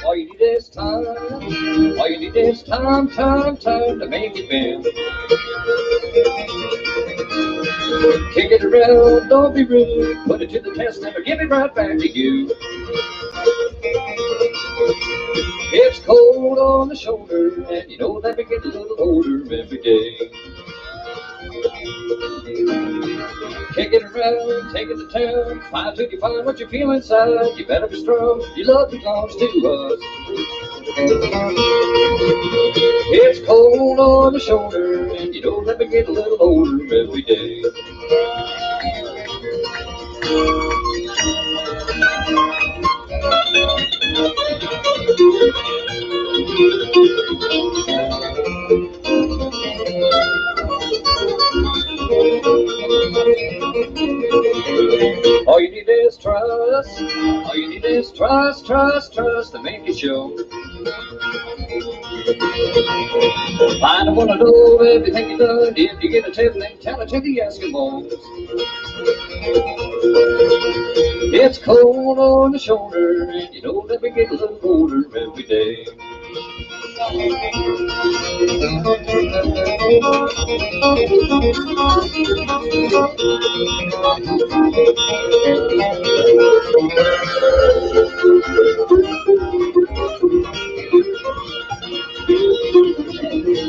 All you need is time. All you need is time to make it bend. Kick it around, don't be rude. Put it to the test and I'll give it right back to you. It's cold on the shoulder, and you know that we get a little older every day. Kick it around, take it to town, find till you find what you feel inside. You better be strong, your love belongs to us. It's cold on the shoulder, and you know that we get a little older every day. All you need is trust. All you need is trust to make it show. I don't want to know everything you've done. If you get a tip, then tell it to the Eskimos. It's cold on the shoulder, and you know that we get a little older every day.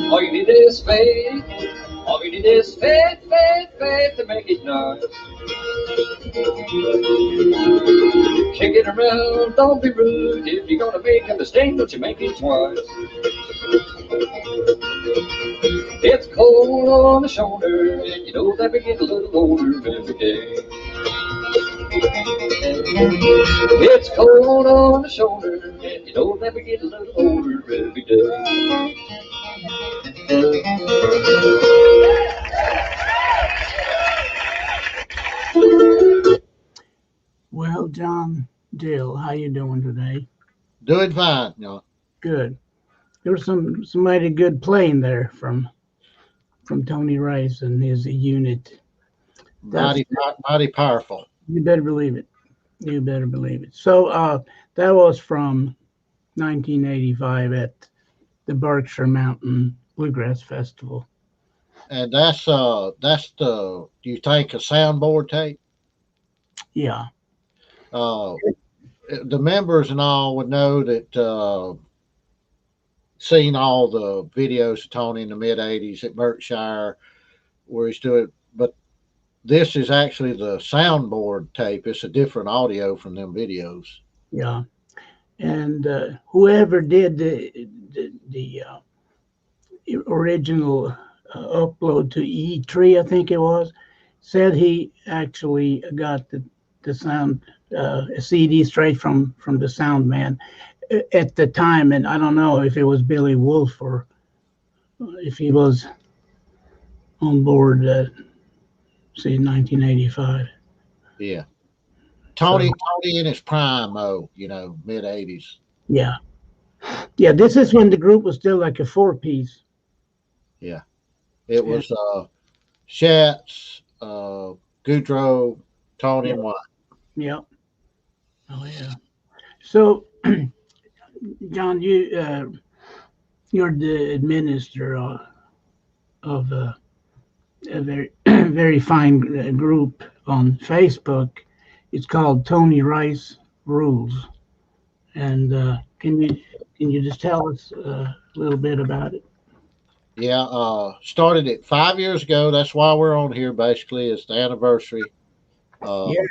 All you need is faith. All you need is faith to make it nice. Kick it around, don't be rude. If you're gonna make a mistake, don't you make it twice. It's cold on the shoulder, and you know that we get a little older every day. It's cold on the shoulder, and you know that we get a little older every day. Well, John Dill, how you doing today? Doing fine, you know. Good. There was some mighty good playing there from Tony Rice and his unit. Mighty powerful. You better believe it. You better believe it. So that was from 1985 at the Berkshire Mountain Bluegrass Festival. And that's the, do you think, a soundboard tape? Yeah. The members and all would know that seen all the videos of Tony in the mid 80s at Berkshire where he's doing, but this is actually the soundboard tape. It's a different audio from them videos. Yeah. And whoever did the original upload to E3, I think it was, said he actually got the sound a CD straight from the sound man at the time, and I don't know if it was Billy Wolf or if he was on board say 1985. Yeah. Tony in his prime, you know, mid 80s. Yeah. Yeah, this is when the group was still like a 4-piece. Yeah. It was Schatz, Goudreau, Tony, and White. Yeah. Oh yeah. So, John, you're the administrator of a very very fine group on Facebook. It's called Tony Rice Rulz, and can you just tell us a little bit about it? Yeah, started it 5 years ago. That's why we're on here. Basically, it's the anniversary. Yeah.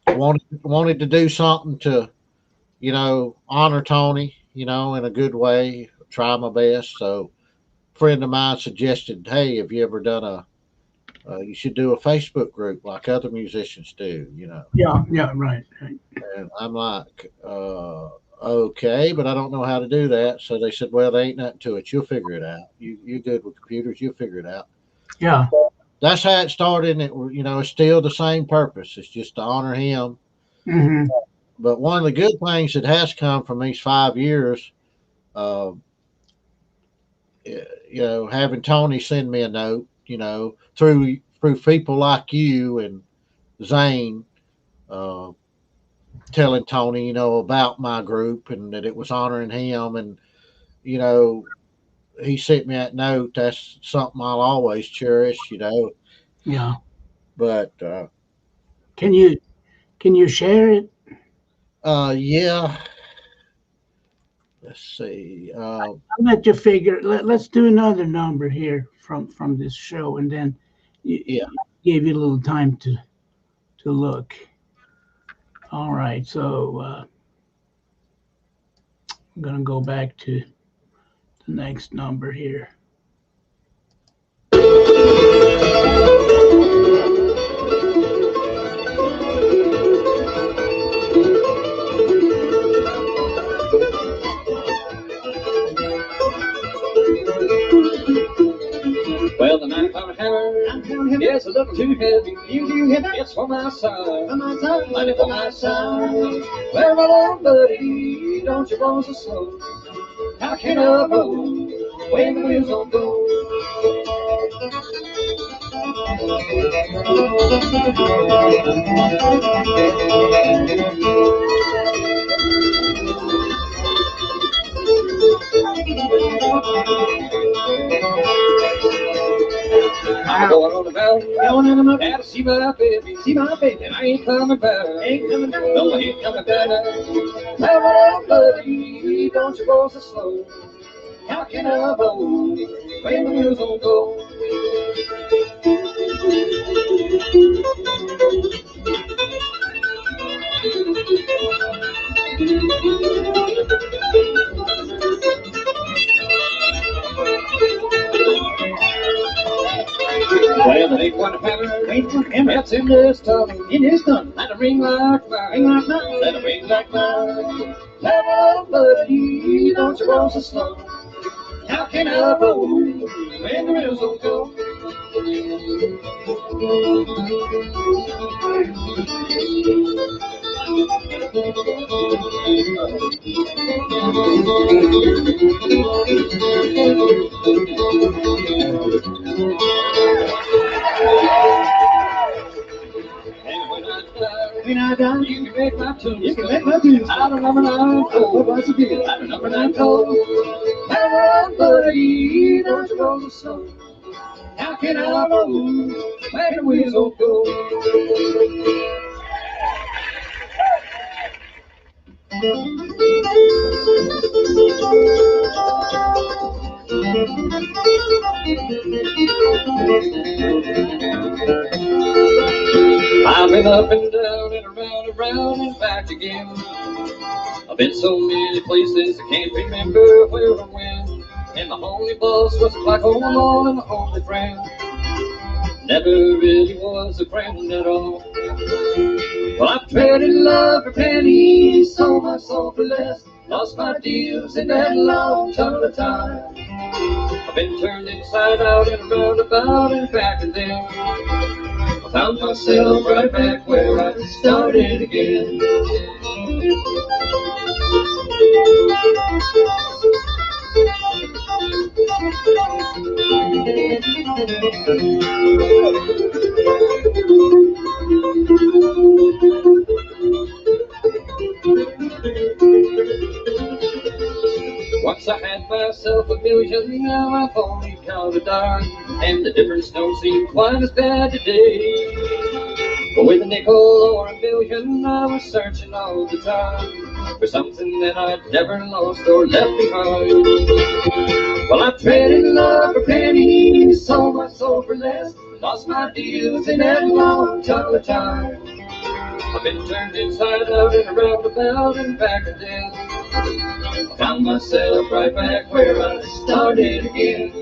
Wanted to do something to, you know, honor Tony, you know, in a good way. Try my best. So, a friend of mine suggested, "Hey, have you ever done you should do a Facebook group like other musicians do, you know." Yeah, right. And I'm like, okay, but I don't know how to do that. So they said, well, there ain't nothing to it. You'll figure it out. You're good with computers. You'll figure it out. Yeah. That's how it started. And it, you know, it's still the same purpose. It's just to honor him. Mm-hmm. But one of the good things that has come from these 5 years, you know, having Tony send me a note, you know, through through people like you and Zane telling Tony, about my group and that it was honoring him. And, he sent me that note. That's something I'll always cherish, Yeah. But can you share it? Yeah. Let's see. I'll let you figure. Let's do another number here from this show, and then give you a little time to look. All right, so I'm gonna go back to the next number here. Well, the 9-pound hammer is a little too heavy. It's for my son, money for my son. Well, my little buddy, don't you roll so slow. How can I roll when the wheels don't go? I'm going on the mountain, gotta see my baby, and I ain't coming back, no, I ain't coming back. Now, buddy, don't you roll so slow. How can I roll when the wheels don't go? Well, there ain't one hammer, that's in this tongue, let it ring like mine, let it ring like mine. Now, buddy, don't you roll so slow. How can I roll when the wheels don't go? When I die, you can make my tunes. I don't number 9 cold. I don't number 9 cold. Now, buddy, don't you roll so slow. How can I roll when the wheels don't go? I've been up and down and around and back again. I've been so many places I can't remember where or when. And the only boss was a black hole alone and the only friend never really was a friend at all. Well, I've traded love for pennies, sold my soul for less, lost my deals in that long tunnel of time. I've been turned inside out and around about and back and then I found myself right back where I started again. Once I had myself a million, now I've only counted down, and the difference don't seem quite as bad today. But with a nickel or a million, I was searching all the time for something that I'd never lost or left behind. Well, I traded love for pennies, sold my soul for less, lost my deals in that long tunnel of time. I've been turned inside out and around about and back again. I found myself right back where I started again.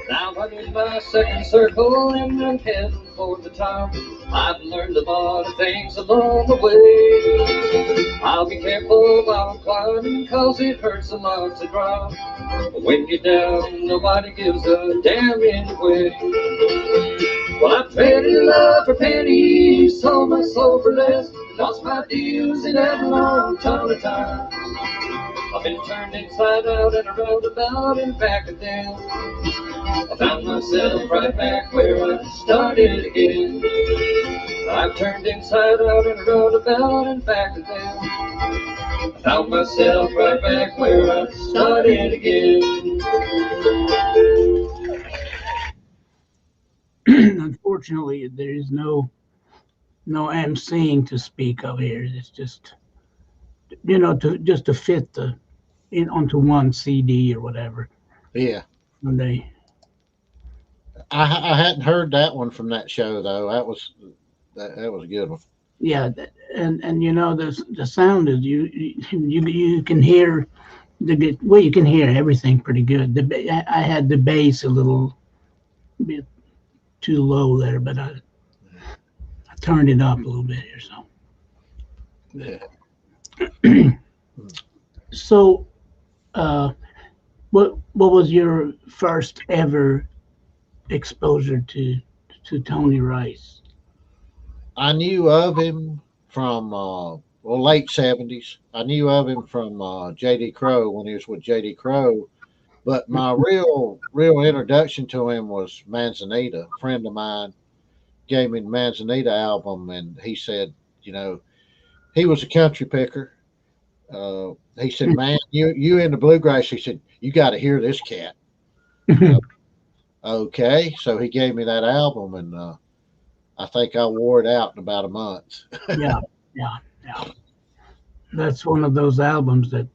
Now I'm in my second circle and I'm heading for the top. I've learned a lot of things along the way. I'll be careful while I'm climbing, 'cause it hurts a lot to drop. But when you're down, nobody gives a damn anyway. Well, I traded love for pennies, sold my soul for less, lost my dues in that long ton of time. I've been turned inside out and around about and back again. I found myself right back where I started again. I've turned inside out and around about and back again. I found myself right back where I started again. Unfortunately, there is no emceeing to speak of here. It's just, to fit onto one CD or whatever. Yeah. And they, I hadn't heard that one from that show though. That was a good one. yeah, and the sound is you can hear you can hear everything pretty good. I had the bass a little bit too low there, but I turned it up a little bit here. Yeah. So, what was your first ever exposure to Tony Rice? I knew of him from late '70s. I knew of him from J.D. Crowe when he was with J.D. Crowe. But my real introduction to him was Manzanita. A friend of mine gave me the Manzanita album, and he said, he was a country picker. He said, "Man, you in the bluegrass?" He said, "You got to hear this cat." Okay, so he gave me that album, and I think I wore it out in about a month. Yeah. That's one of those albums that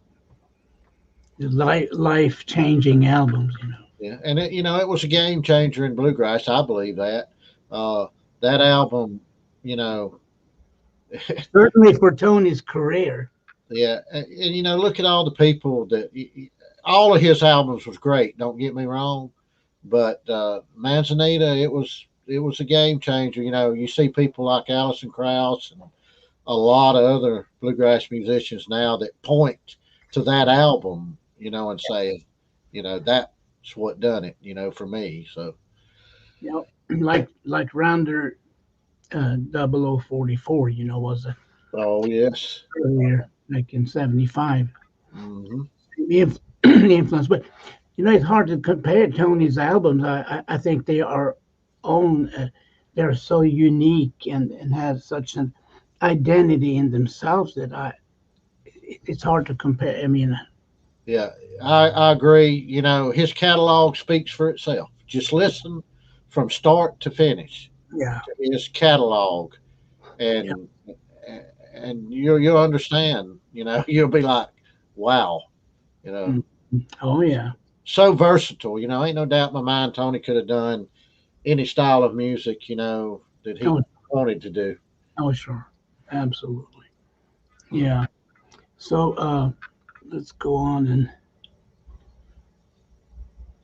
life-changing albums. Yeah, and it was a game changer in bluegrass. I believe that. That album, Certainly for Tony's career. Yeah, and look at all the people that all of his albums was great. Don't get me wrong, but Manzanita, it was a game changer. You see people like Alison Krauss and a lot of other bluegrass musicians now that point to that album, and say, that's what done it, for me. So, like Rounder 0044, was a oh yes, earlier, like in '75. Mm-hmm. The influence, but it's hard to compare Tony's albums. I think they are they're so unique and have such an identity in themselves that it's hard to compare. I mean, yeah, I agree. His catalog speaks for itself. Just listen from start to finish. Yeah, To his catalog, and you'll understand. You'll be like, wow. Oh yeah. So versatile. Ain't no doubt in my mind Tony could have done any style of music. That he wanted to do. Oh sure, absolutely. Yeah. So let's go on and.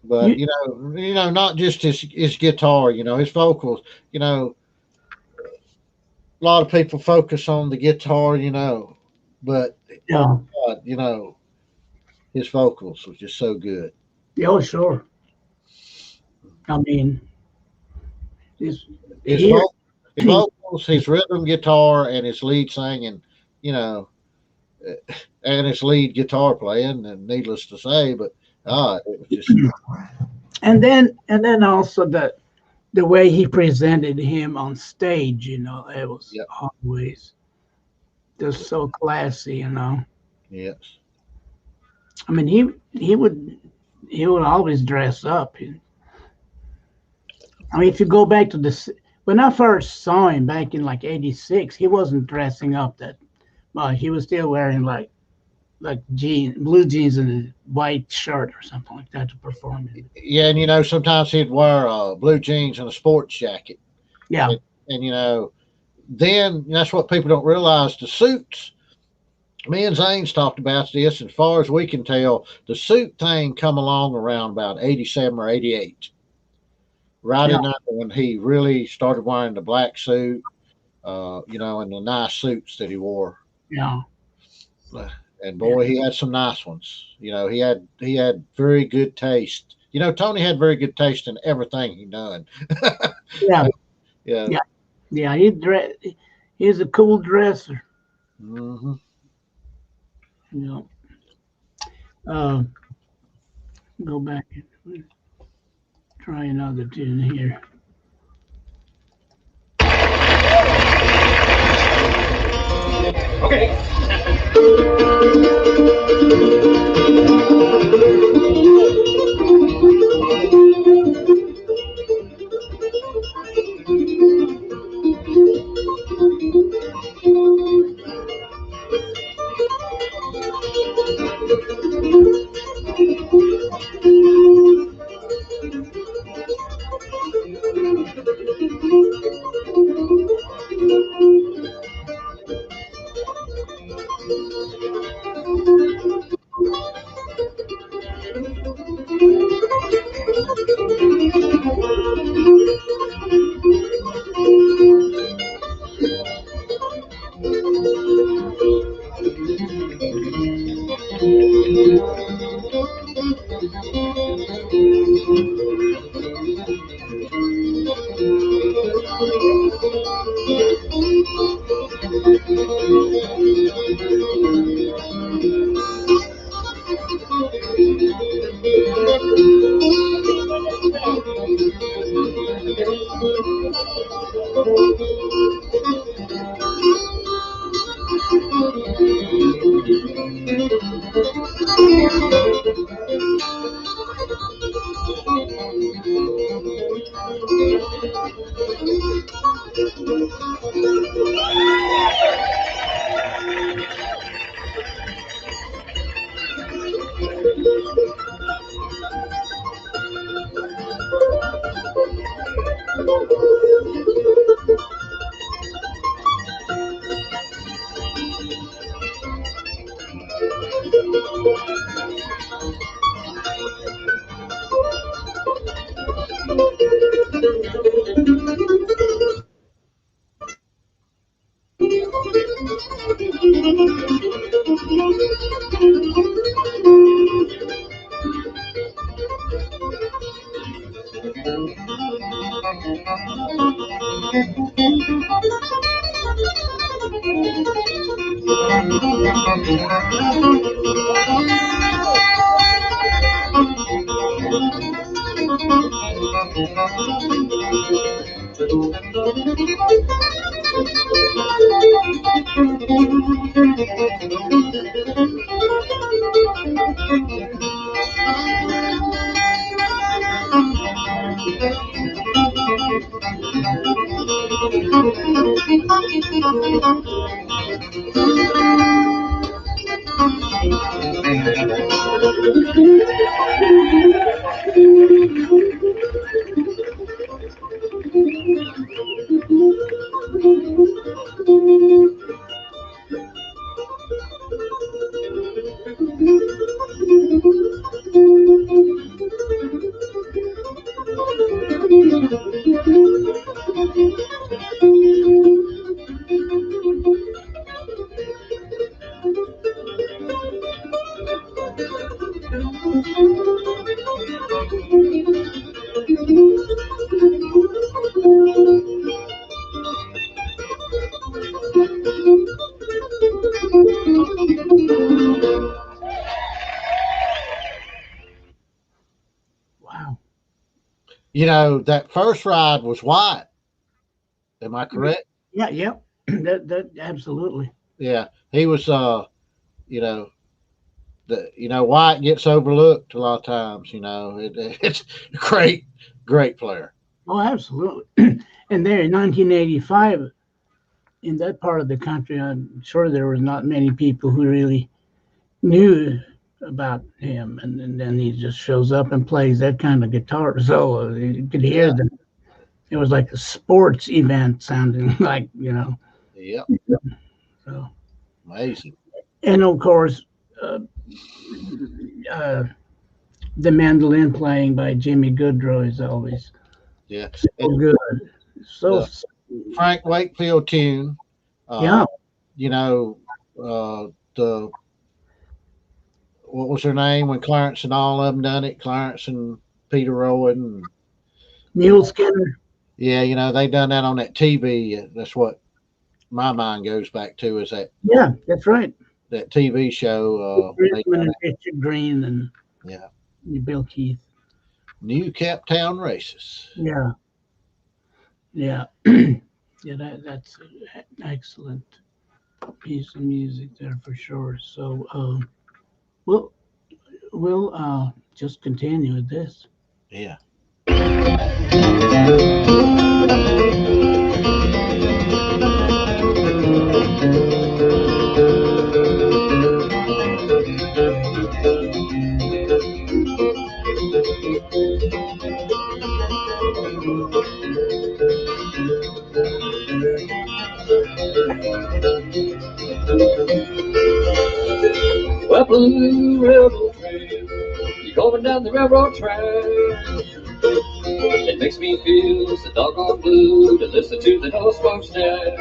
But not just his guitar. His vocals. A lot of people focus on the guitar. But Yeah. His vocals was just so good. Yeah, oh, sure. I mean, his vocals, his rhythm guitar, and his lead singing, and his lead guitar playing, and needless to say, but it was just. And then also the way he presented him on stage, it was always just so classy, Yes. I mean, he would always dress up. I mean, if you go back to when I first saw him back in like '86, he wasn't dressing up that much. He was still wearing like blue jeans and a white shirt or something like that to perform. Yeah, and sometimes he'd wear blue jeans and a sports jacket. Yeah. And then that's what people don't realize. The suits. Me and Zane's talked about this. As far as we can tell, the suit thing come along around about '87 or '88. right Yeah. in there when he really started wearing the black suit, you know, and the nice suits that he wore. Yeah. And boy, he had some nice ones. You know, he had very good taste. You know, Tony had very good taste in everything he done. Yeah. Yeah. Yeah. Yeah. He's a cool dresser. Hmm. You know. Uh, go back and try another tune here. Okay. Wow. You know, that first ride was white. Am I correct? Yeah. Yep. That absolutely. Yeah. He was you know, White gets overlooked a lot of times, it's a great player. Oh, absolutely. And there in 1985, in that part of the country, I'm sure there was not many people who really knew about him, and then he just shows up and plays that kind of guitar solo. You could hear Yeah. them. It was like a sports event sounding like, Yep. so. Amazing. And of course, uh, uh, the mandolin playing by Jimmy Goodrow is always Yeah. So good. So Frank Wakefield tune. yeah. You know, the what was her name when Clarence and all of them done it? Clarence and Peter Rowan. Mule Skinner. Yeah, you know, they done that on that TV. That's what my mind goes back to, is Yeah, that's right. that TV show. And Richard Green and Yeah. Bill Keith. New Cap Town Races. Yeah. Yeah. Yeah, that's an excellent piece of music there for sure. So we'll just continue with this. Yeah. Well, blue railroad train, you're going down the railroad track. It makes me feel so doggone blue to listen to the old smokestack.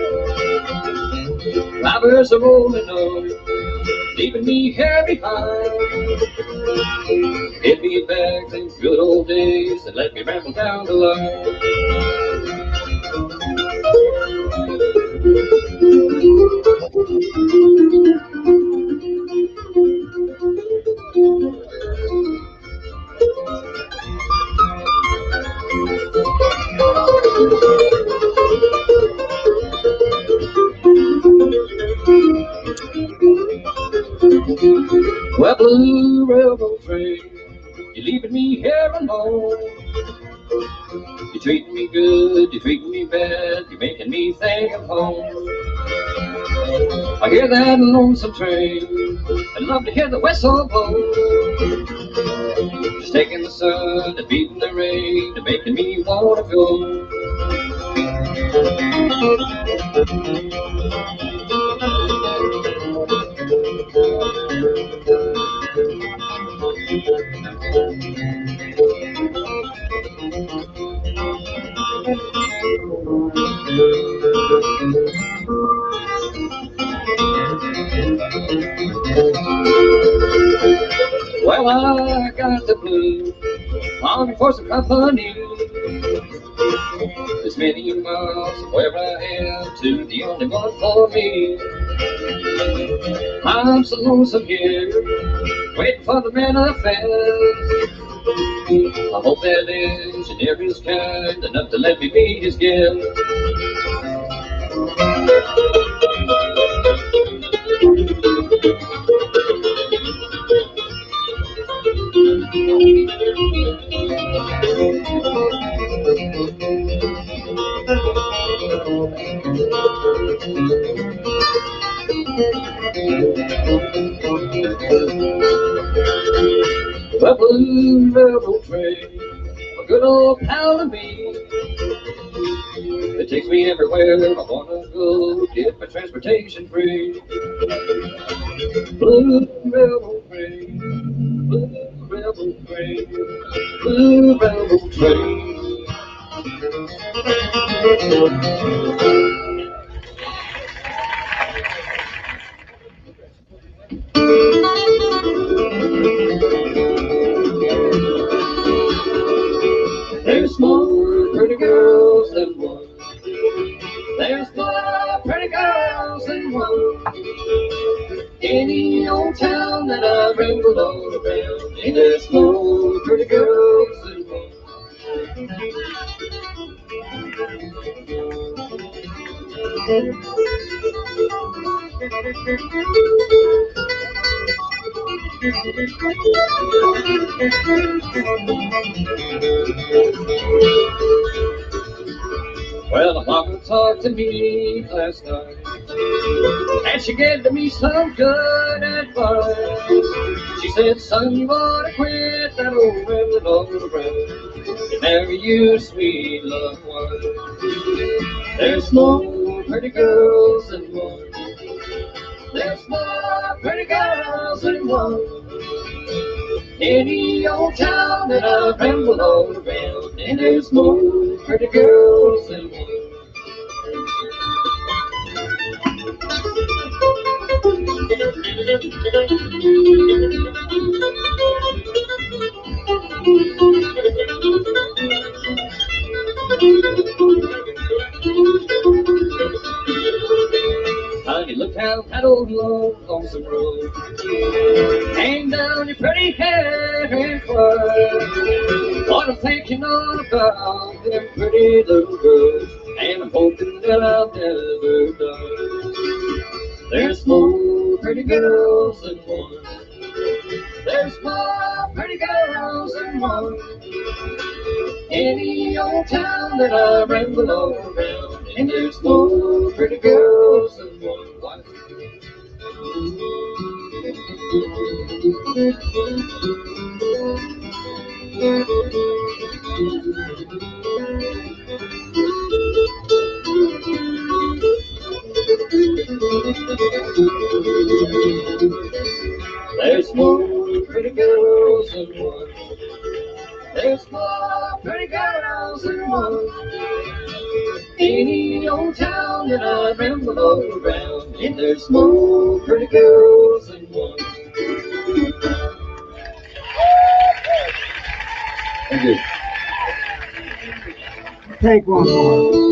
Drivers are rolling on, leaving me here behind. Get me back to good old days and let me ramble down the line. Well, blue railroad train, you're leaving me here alone. You're treating me good, you're treating me bad, you're making me think of home. I hear that lonesome train, I love to hear the whistle blow. Just taking the sun and beating the rain and making me wanna go. Well, I got the blues, longing for some company. This many miles from where I am to the only one for me. I'm so lonesome here, waiting for the manifest. I hope that engineer is kind enough to let me be his guest. Well, blue railroad train, a good old pal to me. It takes me everywhere I wanna go, get my transportation free. Blue railroad train, blue railroad train, blue railroad train. There's more pretty girls than one. There's more pretty girls than one. Any old town that I've rambled all around, and there's more pretty girls than one. Well, mama talked to me last night, and she gave to me some good advice. She said, son, you ought to quit that old rambling all around and marry you, sweet loved one. There's more pretty girls than one. There's more pretty girls than one. Any old town that I've rambled all around, and there's more pretty girls in one. Honey, look how that old lonesome road. Hang down your pretty hair and cry. What I'm thinking all about them pretty little girls, and I'm hoping that I'll never die. There's more pretty girls than one. There's more pretty girls than one. Any old town that I ramble all around, and there's more pretty girls than one. There's more pretty girls than one. There's more pretty girls than one. Any old town that I ramble all around, and there's more pretty girls than one. Thank you. Take one more.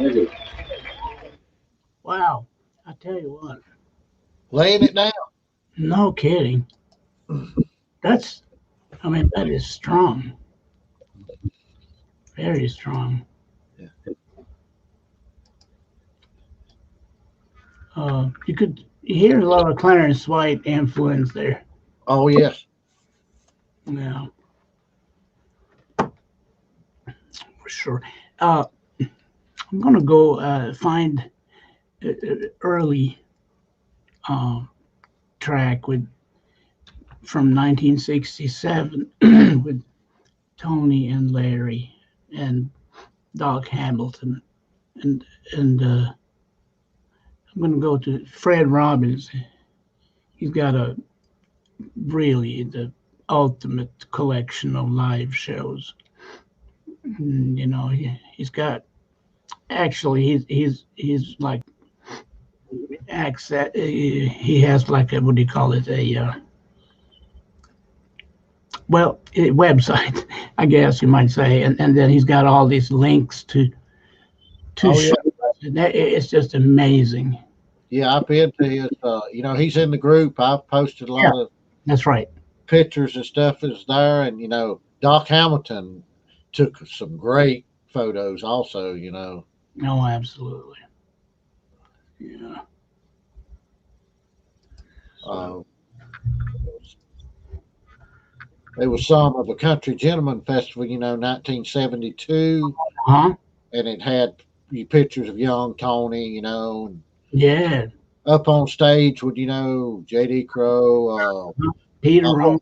Thank you. Wow. I tell you what. Laying it down. No kidding. That is strong. Very strong. Yeah. you hear a lot of Clarence White influence there. Oh yes. Yeah, for sure. I'm gonna go find early track from 1967 with Tony and Larry and Doc Hamilton, and I'm gonna go to Fred Robbins. He's got really the ultimate collection of live shows. You know, he's got actually he's like acts that he has like a, what do you call it, a website, I guess you might say, and then he's got all these links to shows. It's just amazing. Yeah, I've been to his. You know, he's in the group. I've posted a lot of. That's right. Pictures and stuff is there, and you know, Doc Hamilton took some great photos, also. You know. No, absolutely. Yeah. There was some of a Country Gentleman Festival, you know, 1972, Uh-huh. and it had pictures of young Tony, you know, and Yeah. up on stage with, you know, J.D. Crowe, Peter Rome.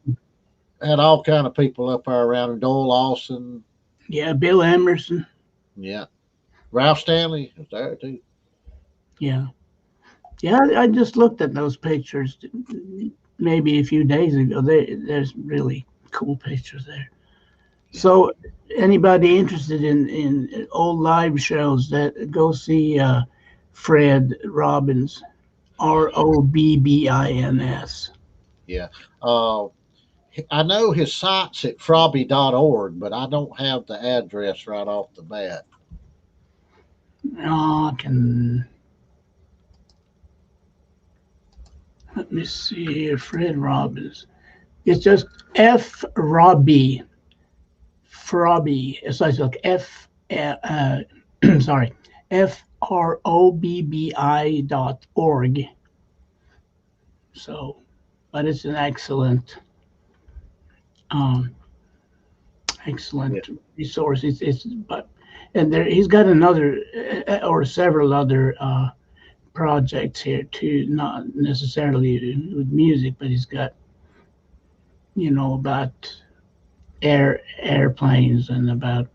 had all kind of people up there around him, Doyle Lawson. Yeah, Bill Emerson. Yeah. Ralph Stanley was there too. Yeah. Yeah, I just looked at those pictures maybe a few days ago. There's really cool pictures there. So anybody interested in old live shows, that go see Fred Robbins, Robbins. Yeah. I know his site's at frobby.org, but I don't have the address right off the bat. I can. Let me see here. Fred Robbins. It's just F Robbie. Frobby. It's like F. Sorry. FROBBI.org. So, but it's an excellent resource. And there he's got another or several other projects here too, not necessarily with music, but he's got, you know, about airplanes and about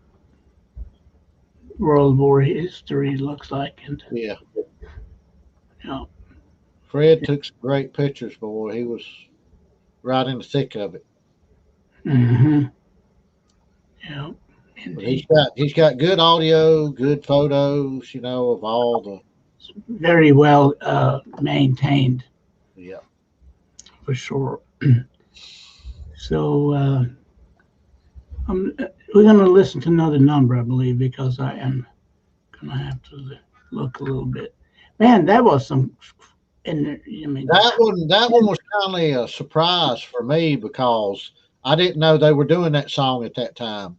World War history, looks like. And yeah. Yeah. Fred took some great pictures, boy. He was right in the thick of it. Mm-hmm. Yeah. But he's got good audio, good photos, you know, of all the very well maintained. Yeah. For sure. So we're going to listen to another number, I believe, because I am going to have to look a little bit. Man, that was some. And I mean, that one was kind of a surprise for me because I didn't know they were doing that song at that time.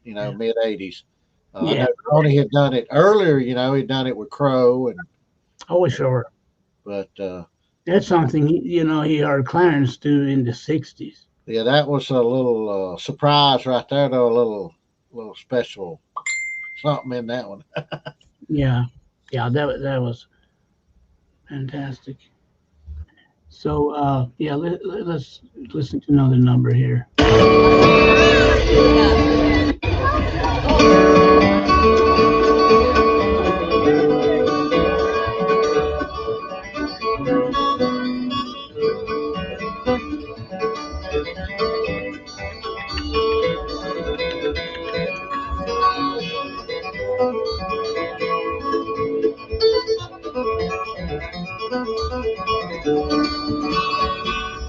You know, mid '80s. I know Tony had done it earlier. You know, he'd done it with Crow and. Oh, sure. But that's something he heard Clarence do in the '60s. Yeah, that was a little surprise right there, though. A little special something in that one. Yeah, that was fantastic. So let's listen to another number here.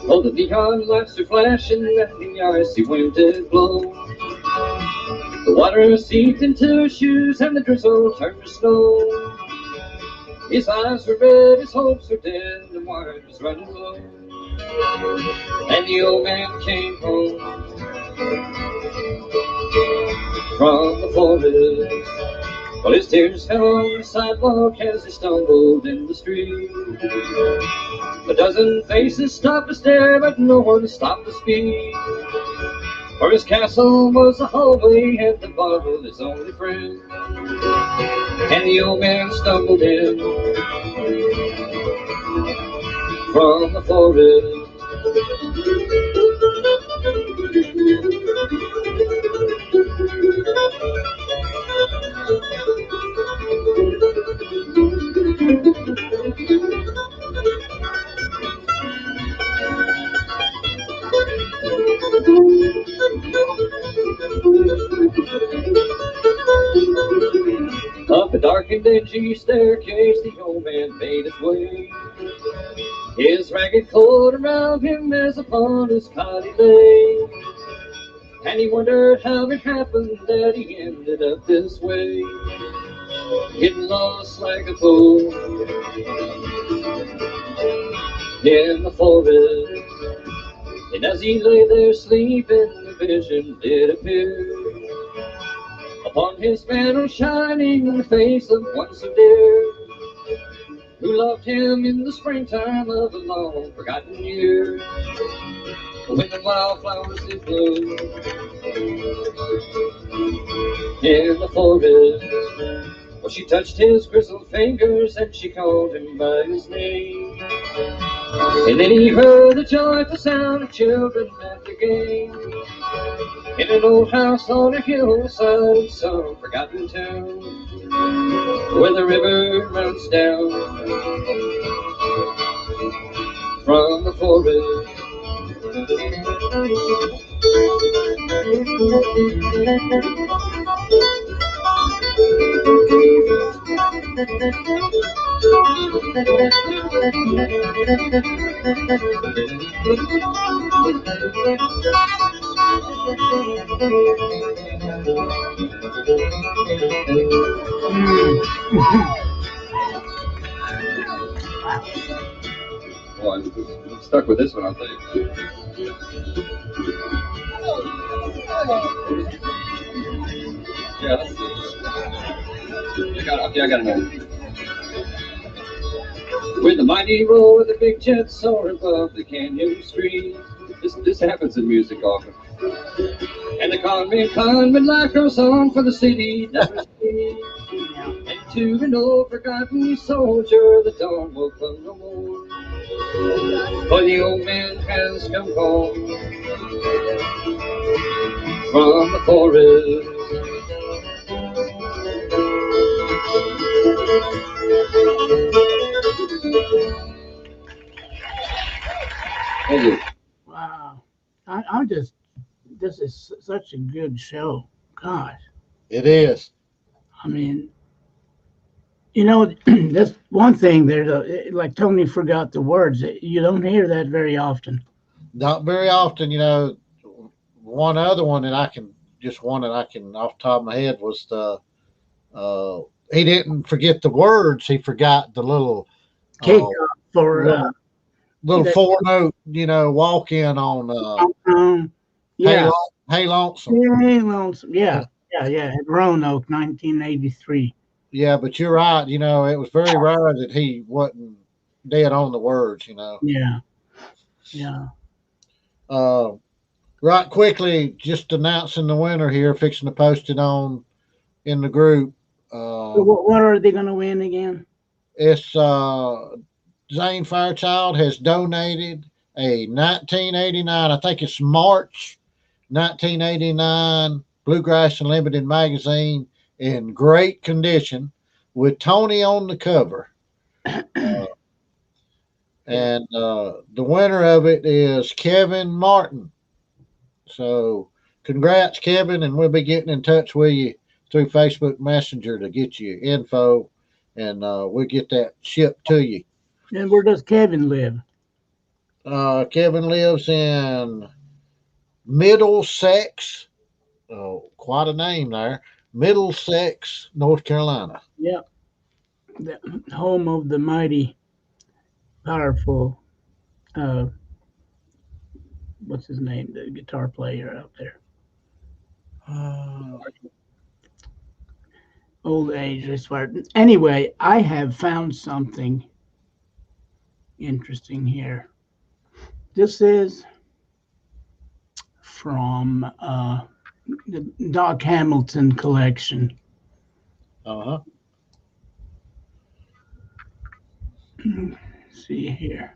Oh, the neon lights are flashing, and the icy wind did blow. The water seeped into his shoes, and the drizzle turned to snow. His eyes were red, his hopes were dead, the water was running low. And the old man came home from the forest, Well, his tears fell on the sidewalk as he stumbled in the street. A dozen faces stopped to stare, but no one stopped to speak. For his castle was the hallway, and the bottle his only friend. And the old man stumbled in from the forest. Up a dark and dingy staircase, the old man made his way. His ragged coat around him as upon his cot he lay. And he wondered how it happened that he ended up this way, getting lost like a fool in the forest. And as he lay there sleeping, the vision did appear. Upon his mantle shining the face of one so dear, who loved him in the springtime of a long forgotten year, when the wildflowers did bloom in the forest. Well, she touched his grizzled fingers and she called him by his name. And then he heard the joyful sound of children at the game, in an old house on a hillside in some forgotten town, where the river runs down from the forest. Well, I'm stuck with this one, I'll tell you. Yeah, that's good. I got another. With the mighty roar of the big jet soar above the canyon stream. This happens in music often. And the convent life goes on, for the city never sleeps. And to an old forgotten soldier, the dawn will come no more. For the old man has come home from the forest. Thank you. Wow. I'm just, this is such a good show. Gosh. It is. I mean, you know, that's one thing there, like Tony forgot the words. You don't hear that very often. Not very often, you know. One other one that I can, off the top of my head was he didn't forget the words. He forgot the little Kick for little four note, walk in on yeah. Hey Lonesome. Hey Lonesome. Yeah. At Roanoke, 1983. Yeah, but you're right. It was very rare that he wasn't dead on the words. Yeah. Right quickly, just announcing the winner here, fixing to post it on in the group. So what are they going to win again? It's Zane Fairchild has donated a 1989, I think it's March 1989 Bluegrass Unlimited magazine in great condition with Tony on the cover. And the winner of it is Kevin Martin. So congrats, Kevin, and we'll be getting in touch with you through Facebook Messenger to get you info, and we'll get that shipped to you. And where does Kevin live? Kevin lives in Middlesex. Oh, quite a name there. Middlesex, North Carolina. Yeah. The home of the mighty, powerful, what's his name? The guitar player out there. Old age, I swear. Anyway, I have found something interesting here. This is from the Doc Hamilton collection. Uh-huh. Let's see here.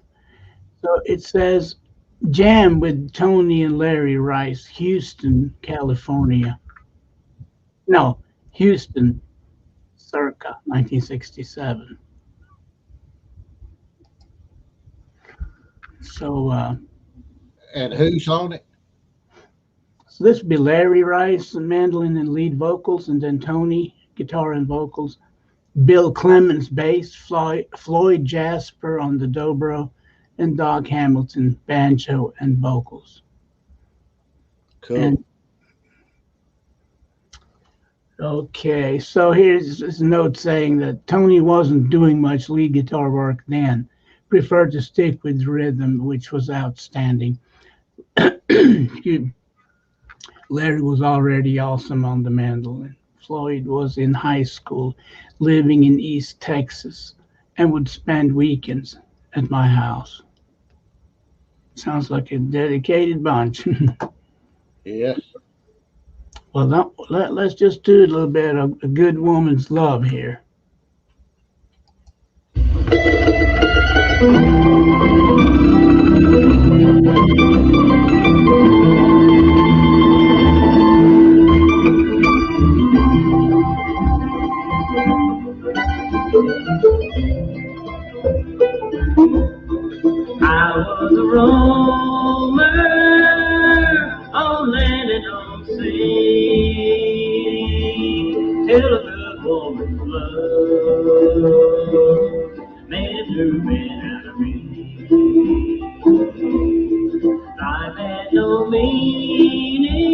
So it says Jam with Tony and Larry Rice, Houston, California. No, Houston, circa 1967. So, And who's on it? so this would be Larry Rice, mandolin and lead vocals, and then Tony, guitar and vocals. Bill Clemens, bass, Floyd Jasper on the dobro, and Doc Hamilton, banjo and vocals. Cool. And okay, so here's this note saying that Tony wasn't doing much lead guitar work then, preferred to stick with rhythm, which was outstanding. Larry was already awesome on the mandolin. Floyd was in high school, living in East Texas, and would spend weekends at my house. Sounds like a dedicated bunch. Yes. Well, let's just do a little bit of A Good Woman's Love here. I was a roamer on land and on sea, till a good woman's love made a true man out of me. Life had no meaning,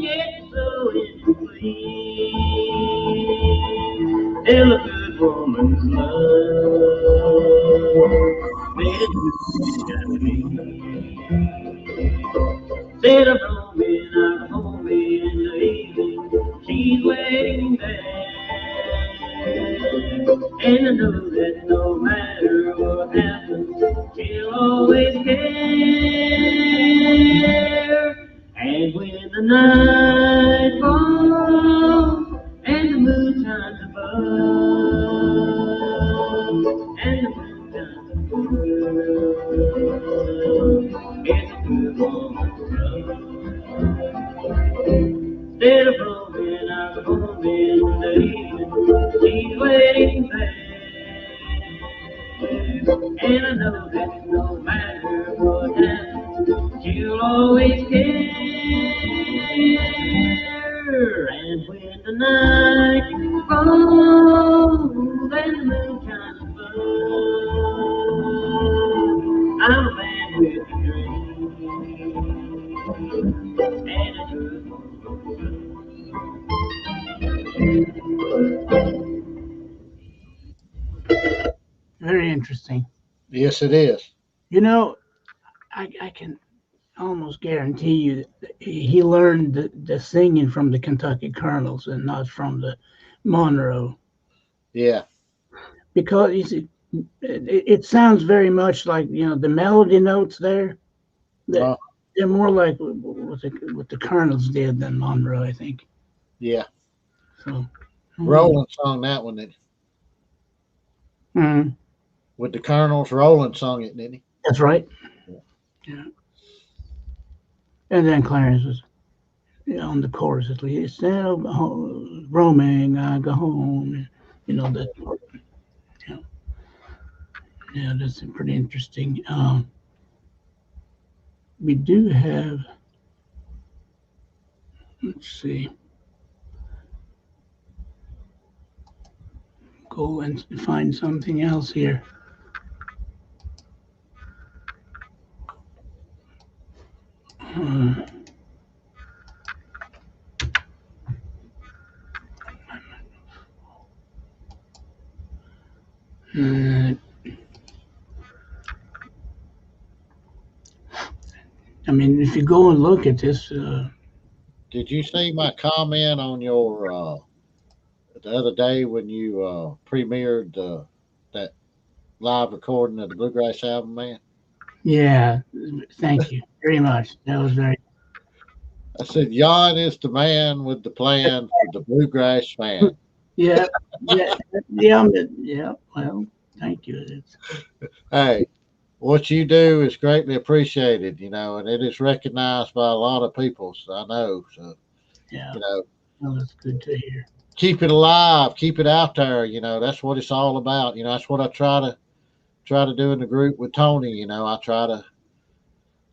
it's so incomplete, till a good woman's love made a true man out of me. Said I'm home in the evening, she's waiting there. And I know that no matter what happens, she'll always care. And when the night falls and the moon shines above, and the moon shines above, it's a good woman's love. Instead of roaming, I'm home in the evening, she's waiting there. And I know that no matter what happens, she'll always care. And when the night falls and the moon shines above, I'm a man with a dream and a good Very interesting. Yes, it is. You know, I can almost guarantee you that he learned the singing from the Kentucky Colonels and not from the Monroe. Yeah. Because you see, it sounds very much like, the melody notes there. They're more like what the Colonels did than Monroe, I think. Yeah. So Roland sung that one, didn't he? Mhm. With the Colonels, Roland sung it, didn't he? That's right. Yeah. And then Clarence was on the chorus at least. Instead of roaming, I go home. That part. Yeah, that's pretty interesting. We do have, let's see, go and find something else here. I mean, if you go and look at this, Did you see my comment on your the other day when you premiered that live recording of the Bluegrass album, man. Yeah, thank you very much. That was very. I said, Jan is the man with the plan for the Bluegrass fan. Yeah, yeah, yeah, yeah. Well, thank you. Hey, what you do is greatly appreciated, and it is recognized by a lot of people. So I know. So, Yeah, you know, well, that's good to hear. keep it alive, keep it out there. That's what it's all about. That's what I try to do in the group with Tony. I try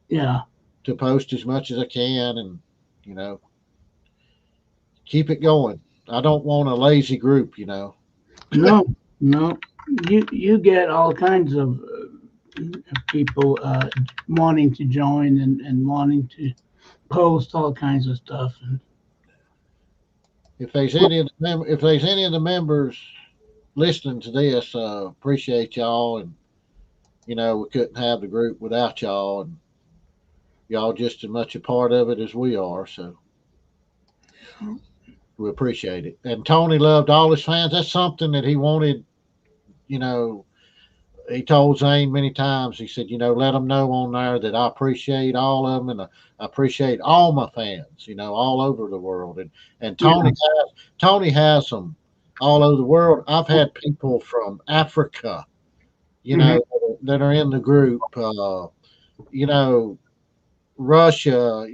Yeah, to post as much as I can, and keep it going. I don't want a lazy group. no, no. You get all kinds of people wanting to join and wanting to post all kinds of stuff. And If there's any of the members listening to this, appreciate y'all, and we couldn't have the group without y'all, and y'all just as much a part of it as we are. So we appreciate it. And Tony loved all his fans. That's something that he wanted. He told Zane many times. He said, let them know on there that I appreciate all of them, and I appreciate all my fans. All over the world. And Tony has them all over the world. I've had people from Africa, that are in the group. Russia,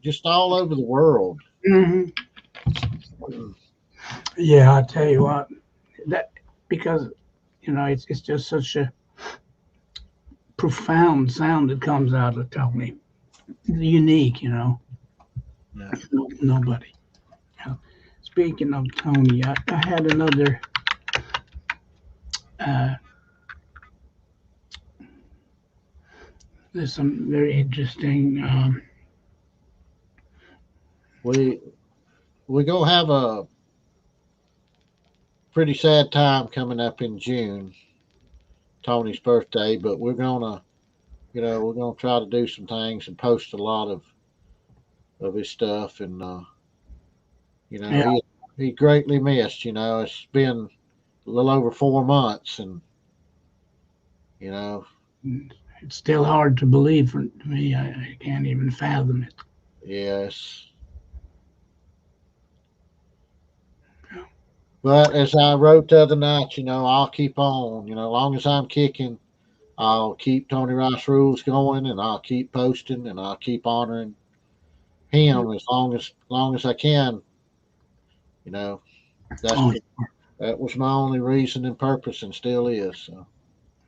just all over the world. Mm-hmm. Yeah, I tell you what, that because it's just such a profound sound that comes out of Tony. Unique, Yeah. Nobody. Speaking of Tony, I had another. There's some very interesting. We go have a pretty sad time coming up in June, Tony's birthday, but we're gonna try to do some things and post a lot of his stuff, and he greatly missed. It's been a little over 4 months, and It's still hard to believe for me. I can't even fathom it. yes. But as I wrote the other night, I'll keep on. As long as I'm kicking, I'll keep Tony Rice Rulz going, and I'll keep posting, and I'll keep honoring him as long as I can. That was my only reason and purpose, and still is. So.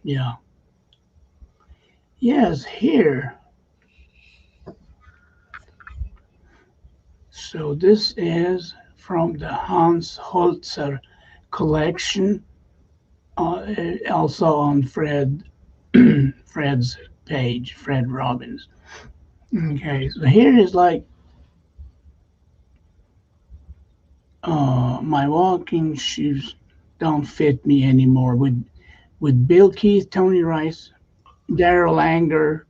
Yeah. Yes, here. So this is from the Hans Holzer collection, also on Fred's page, Fred Robbins. Okay, so here is like my walking shoes don't fit me anymore with Bill Keith, Tony Rice, Daryl Anger,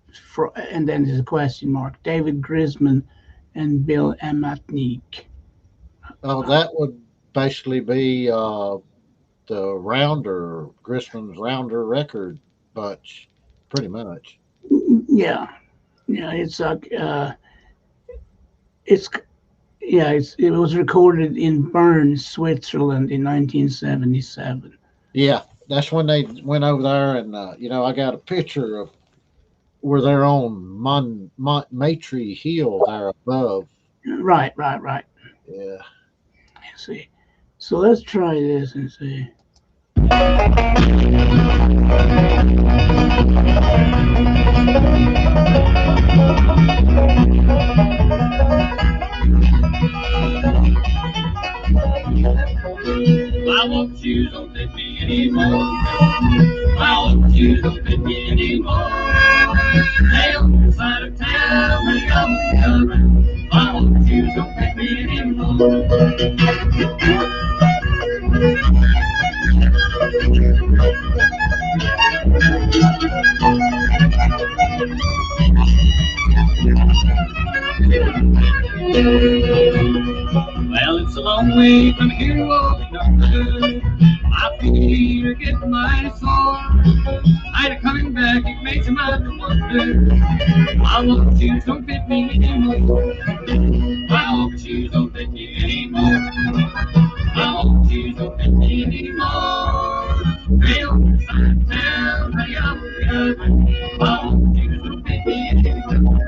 and then there's a question mark, David Grisman, and Bill Amatnik. Oh, that would basically be the Grisman's Rounder record bunch, pretty much. Yeah, it's like it was recorded in Bern, Switzerland in 1977. Yeah, that's when they went over there, and I got a picture of where they're on Montmartre Hill there above. Right. Yeah. Let's see. So let's try this and see. My walking shoes don't fit me anymore. My walking shoes don't fit me anymore. Hey, on the side of town, when you come around, my walking shoes don't fit me anymore. Well, it's a long way from here to walking doctor. My feet are getting mighty sore. I ain't coming back, it makes your mind to wonder. My old shoes don't fit me anymore. My old shoes don't fit me anymore. My old shoes don't fit me anymore. Real side town, honey, I'm good. My old shoes don't fit me anymore.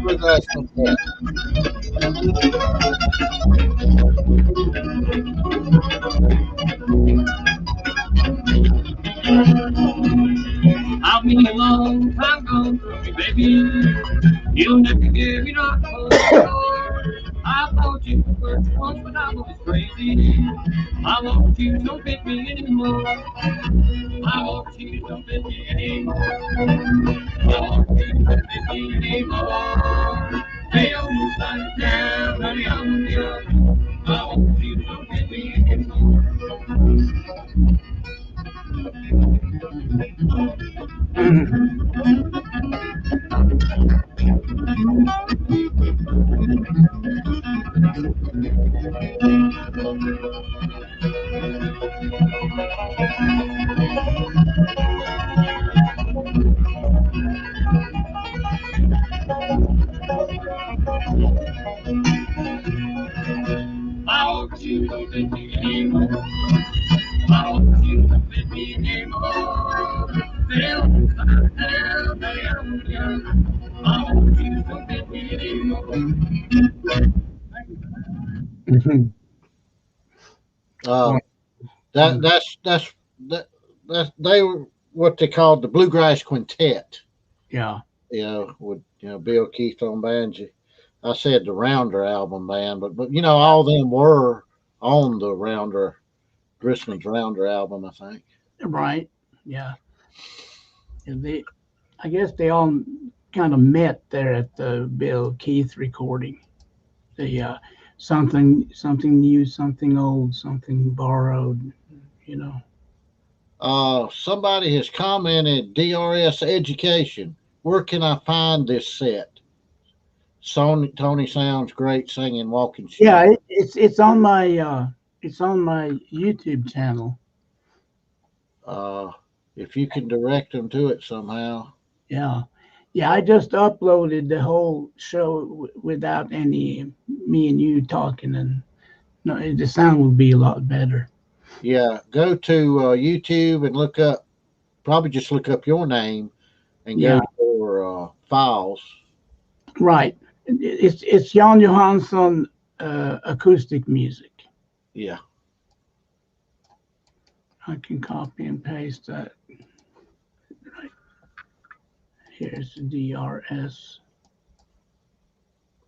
Bluegrass Quintet. I'll be a long time gone from you, baby. You'll never give me no more. I thought you were once, but I was crazy. My old shoes don't fit me anymore. My old shoes don't fit me anymore. My old shoes don't fit me anymore. Hey, old side of town, honey, I'm young. My old shoes don't fit me anymore. My old shoes don't fit me anymore. My old shoes don't fit me anymore. Hey, old side of town, honey, I'm young. My old shoes don't fit me anymore. Uh, that's they were what they called the Bluegrass Quintet. Yeah. With Bill Keith on banjo. I said the Rounder album band, but all them were on the Driscoll's Rounder album, I think. Right. Yeah. And I guess they all kind of met there at the Bill Keith recording. The something new, something old, something borrowed. Somebody has commented, DRS Education. Where can I find this set? Tony sounds great singing Walking Sheep. Yeah, it's on my YouTube channel. If you can direct them to it somehow. Yeah. I just uploaded the whole show without any me and you talking, and the sound would be a lot better. Yeah, go to YouTube and probably just look up your name and go for files. Right. It's Jan Johansson acoustic music. Yeah. I can copy and paste that. Right. Here's the DRS.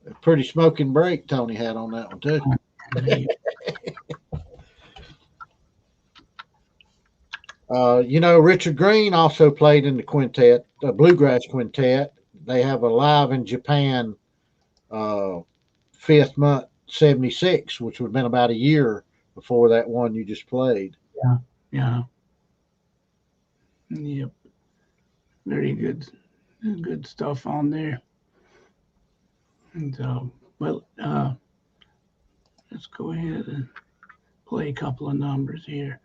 A pretty smoking break Tony had on that one too. Richard Green also played in the quintet, the Bluegrass Quintet. They have a live in Japan, 5th month, 76, which would have been about a year before that one you just played. Yeah. Yep. Very good stuff on there. And let's go ahead and play a couple of numbers here.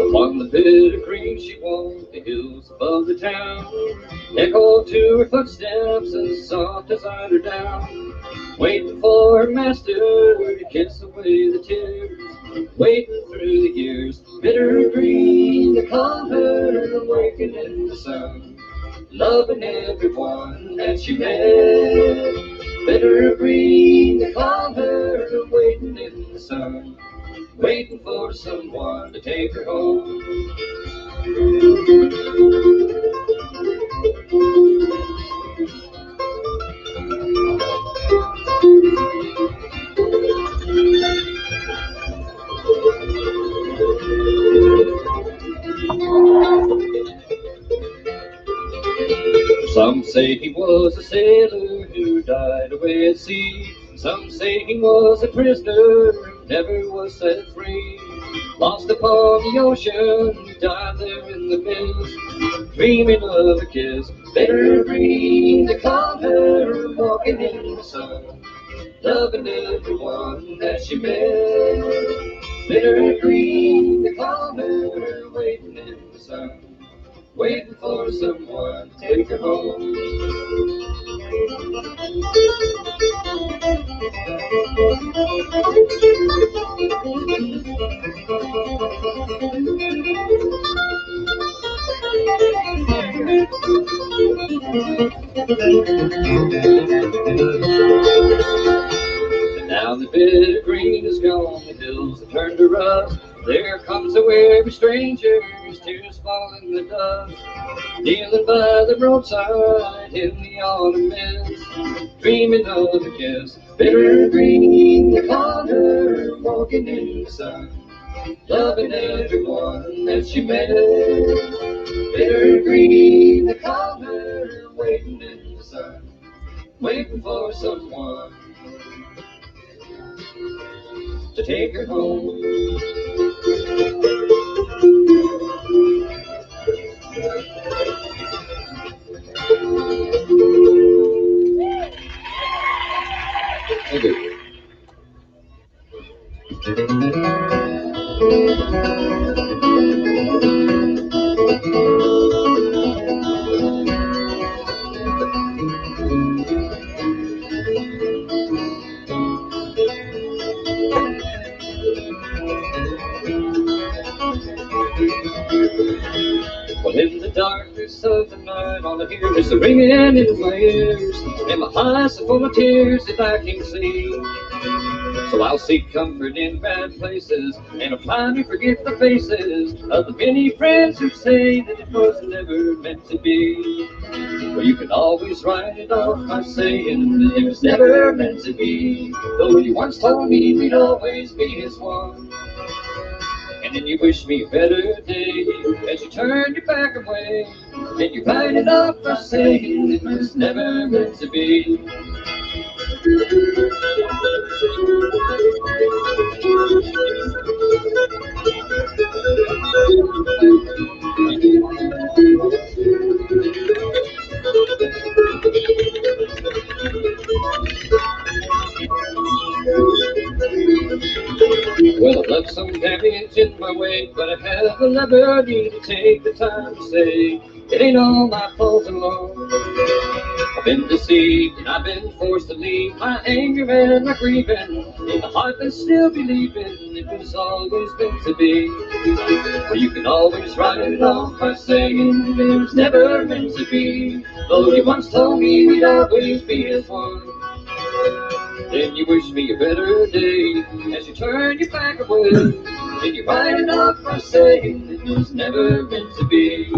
Along the bit of green she walked, the hills above the town echoed to her footsteps as soft as eider down. Waiting for her master to kiss away the tears, waiting through the years, bitter green to call her, waking in the sun, loving everyone that she met. Bitter green to call her, waiting in the sun, waiting for someone to take her home. Some say he was a sailor who died away at sea. Some say he was a prisoner who never was set free. Lost upon the ocean, died there in the mist, dreaming of a kiss. Bitter green, they called her, walking in the sun, loving everyone that she met. Bitter green, they called her, waiting in the sun, waiting for someone to take her home. And now the bitter green is gone, the hills have turned to rust. There comes a weary stranger, his tears fall in the dust, kneeling by the roadside in the autumn mist, dreaming of a kiss. Bitter green, they called her, walking in the sun, loving everyone that she met. Bitter green, they called her, waiting in the sun, waiting for someone to take her home. Thank you. Well, in the darkness of the night, all I hear is the ringing in my ears, and my eyes are full of tears if I can see. So I'll seek comfort in bad places, and I'll finally forget the faces of the many friends who say that it was never meant to be. Well, you can always write it off by saying that it was never meant to be. Though you once told me we'd always be as one. And then you wish me a better day as you turn your back away. And you write it off by saying it was never meant to be. Well, I've left some damage in my wake, but I haven't ever need to take the time to say it ain't all my fault alone. I've been deceived and I've been forced to leave my anger and my grieving in the heart that's still believing it was always meant to be. Well, you can always write it off by saying it was never meant to be. Though you once told me we'd always be as one. Then you wish me a better day as you turn your back away. Then you write it off by saying it was never meant to be.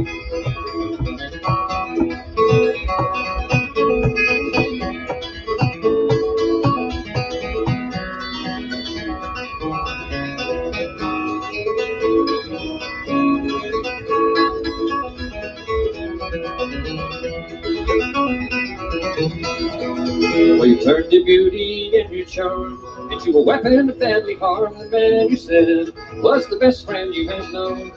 Well, you turned your beauty and your charm into a weapon to badly harm the man you said was the best friend you had known.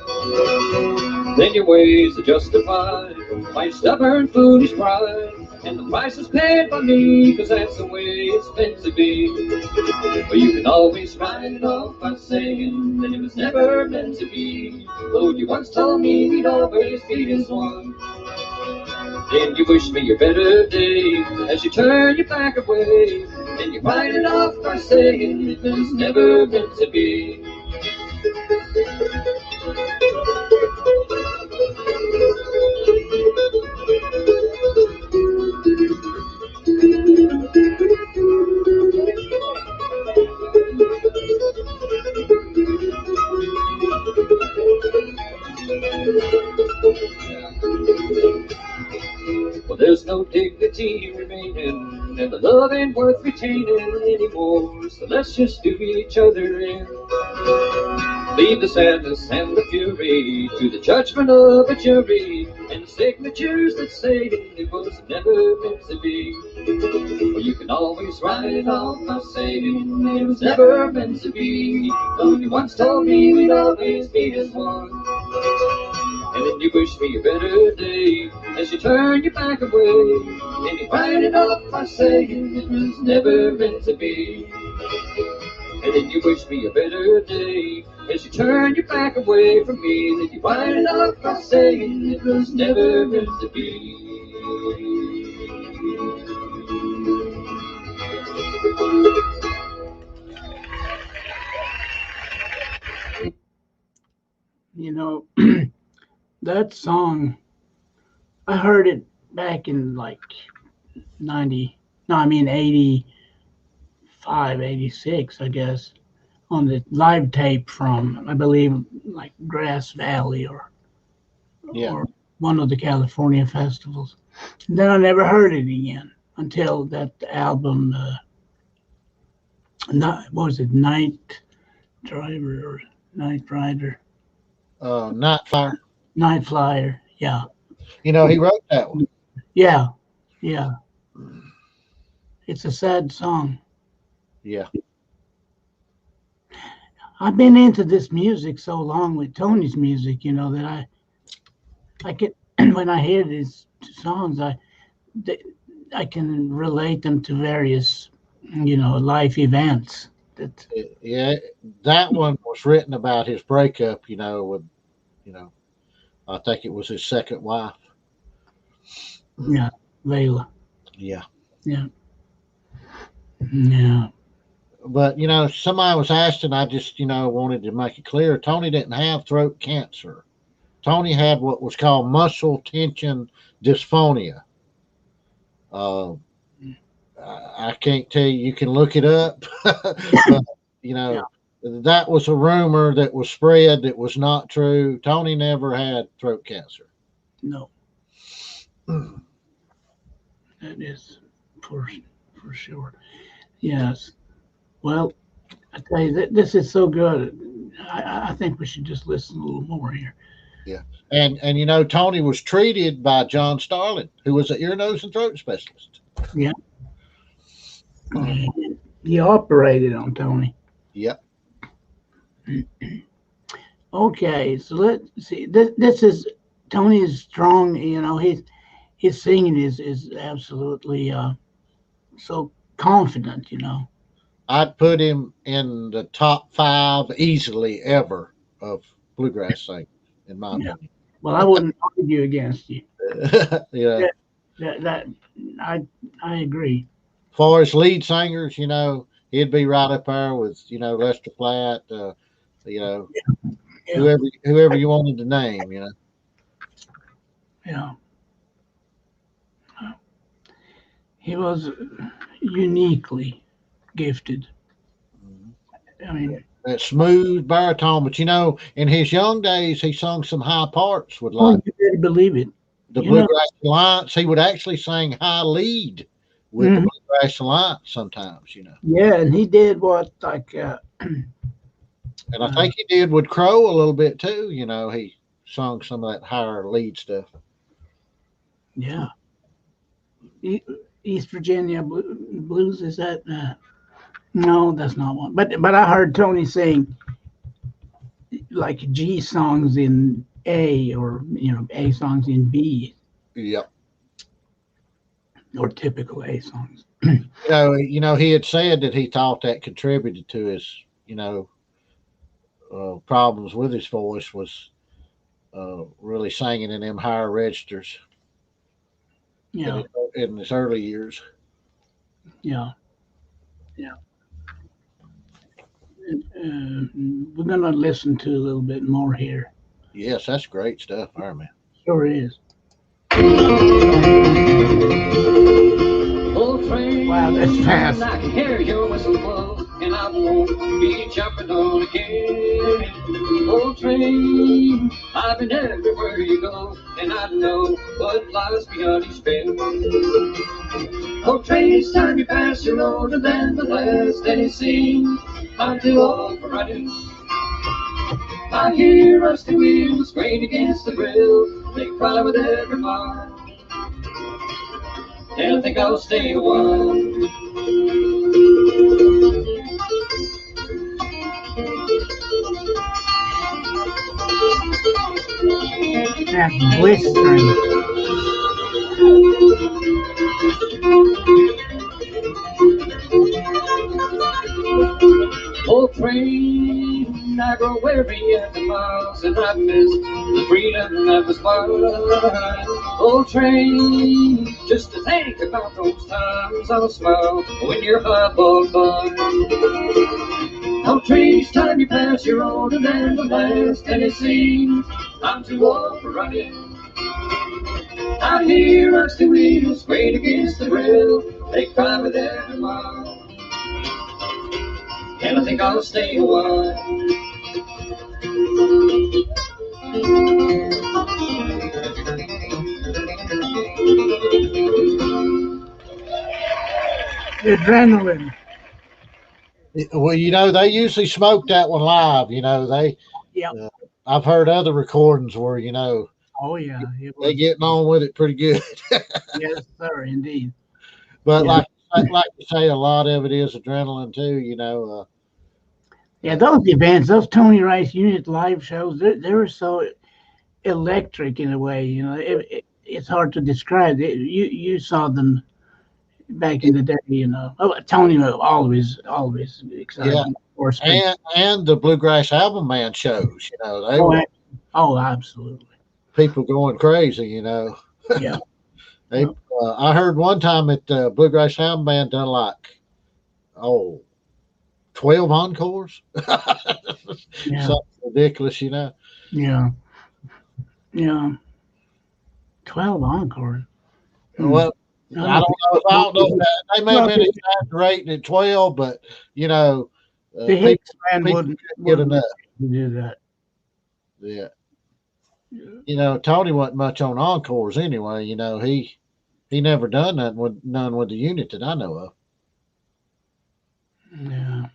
Then your ways are justified by your stubborn, foolish pride, and the price is paid by me, 'cause that's the way it's meant to be. But you can always write it off by saying that it was never meant to be. Though you once told me we'd always be as one. Then you wish me a better day as you turn your back away. Then you write it off by saying it was never meant to be. Well, there's no dignity remaining, and the love ain't worth retaining anymore. So let's just do each other in. Leave the sadness and the fury to the judgment of a jury, and the signatures that say it was never meant to be. Well, you can always write it off by saying it was never meant to be. Though you once told me we'd always be as one. And then you wish me a better day as you turn your back away. And you write it off by saying it was never meant to be. And then you wish me a better day as you turn your back away from me. Then you write it off by saying it was never meant to be. You know, that song, I heard it back in like 85, 86, I guess, on the live tape from, I believe, like Grass Valley or one of the California festivals. And then I never heard it again until that album, what was it, Night Driver or Night Rider? Night Flyer. Night Flyer, yeah. You know, he wrote that one. Yeah. It's a sad song. Yeah. I've been into this music so long with Tony's music, you know, that I get, when I hear these songs, I can relate them to various, you know, life events. Yeah, that one was written about his breakup, you know, with, you know, I think it was his second wife. Yeah, Layla. Yeah. But, you know, somebody was asking, I just, you know, wanted to make it clear, Tony didn't have throat cancer. Tony had what was called muscle tension dysphonia. I can't tell you. You can look it up, but you know, that was a rumor that was spread that was not true. Tony never had throat cancer. No. That is for sure. Yes. Well, I tell you, this is so good. I think we should just listen a little more here. Yeah, and you know, Tony was treated by John Starlin, who was an ear, nose, and throat specialist. Yeah. He operated on Tony. Yep. Okay, so let's see. This is Tony is strong. You know, his singing is absolutely so confident. You know. I'd put him in the top 5 easily ever of bluegrass singers, in my opinion. Well, I wouldn't argue against you. Yeah. That I agree. As far as lead singers, you know, he'd be right up there with, you know, Lester Flatt, you know, whoever you wanted to name, you know. Yeah. He was uniquely gifted. I mean, that smooth baritone, but you know, in his young days, he sung some high parts with like you better believe it. The Bluegrass Alliance. He would actually sing high lead with the Bluegrass Alliance sometimes, you know. Yeah, and he did what like and I think he did with Crow a little bit too, you know. He sung some of that higher lead stuff. Yeah. East Virginia blues, is that no, that's not one. But I heard Tony sing like G songs in A, or you know, A songs in B. Yep. Or typical A songs. You know, he had said that he thought that contributed to his, you know, problems with his voice was really singing in them higher registers. Yeah. In his early years. Yeah. Yeah. We're going to listen to a little bit more here. Yes, that's great stuff, Iron Man. Sure is. Wow, that's fast. I can hear your whistle blow, and I won't be jumping on again. Old train, I've been everywhere you go, and I know what lies beyond each bend. Old train, each time you pass, you're older than the last, and it seems I'm too old for running. I hear rusty wheels grain against the rail, they cry with every mile. And I think I'll stay a while. That's blistering. Old train, I grow weary at the miles, and I miss the freedom that was mine. Old train, just to think about those times, I'll smile when you're highballed by. Old train, each time you pass, you're older than the last, and it seems I'm too old for running. I hear rusty wheels grate against the rail, they cry with every mile. And I think I'll stay a while. The adrenaline. Well, you know, they usually smoke that one live. You know, I've heard other recordings where, you know, oh yeah, they getting on with it pretty good. Yes, sir, indeed. But like you say, a lot of it is adrenaline too. You know. Yeah, those events, those Tony Rice Unit live shows, they were so electric in a way. You know, it's hard to describe. You saw them back in the day. You know, Tony was always exciting. Yeah. Of course, and the Bluegrass Album Man shows. You know, they were absolutely people going crazy. You know. Yeah. I heard one time at Bluegrass Album Band done like 12 encores. Yeah. Something ridiculous, you know. Yeah. 12 encores. Well, I don't know if that, they may have been exaggerating at 12, but you know, the Hicks band people wouldn't get enough. do that. Yeah. You know, Tony wasn't much on encores anyway. You know, he never done none with the unit that I know of. Yeah.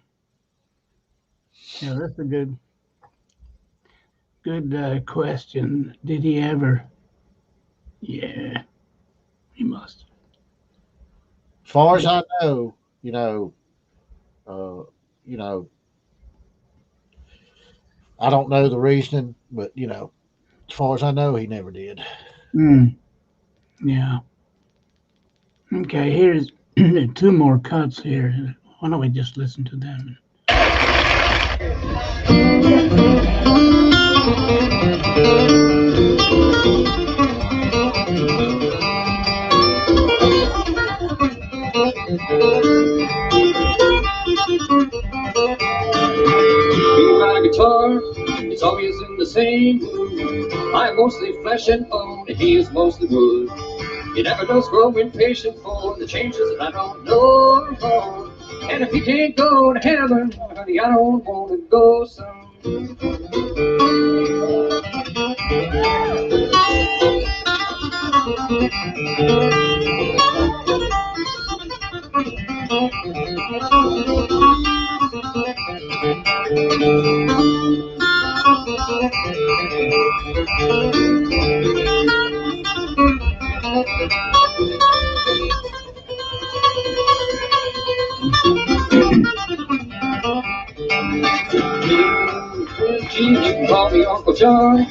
Yeah, that's a good question. Did he ever? Yeah, he must. As far as I know, you know, you know, I don't know the reasoning, but you know, as far as I know, he never did. Yeah. Okay, here's 2 more cuts here. Why don't we just listen to them? My guitar, it's always in the same mood. I'm mostly flesh and bone, and he is mostly wood. He never does grow impatient for the changes that I don't know. And if he can't go to heaven, honey, I don't want to go some. You can call me Uncle John.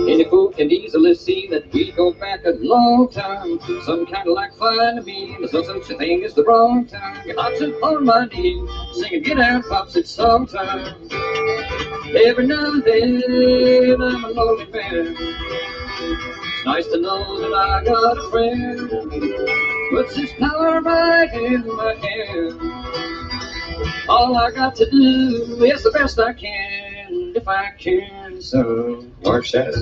Any fool can easily see that we go back a long time. Some kind of like fun to me, there's no such a thing as the wrong time. You're hopping on my knee, singing get out pops at some time. Every now and then I'm a lonely man. It's nice to know that I got a friend. Puts his power right in my hand. All I got to do is the best I can, if I can, so watch that.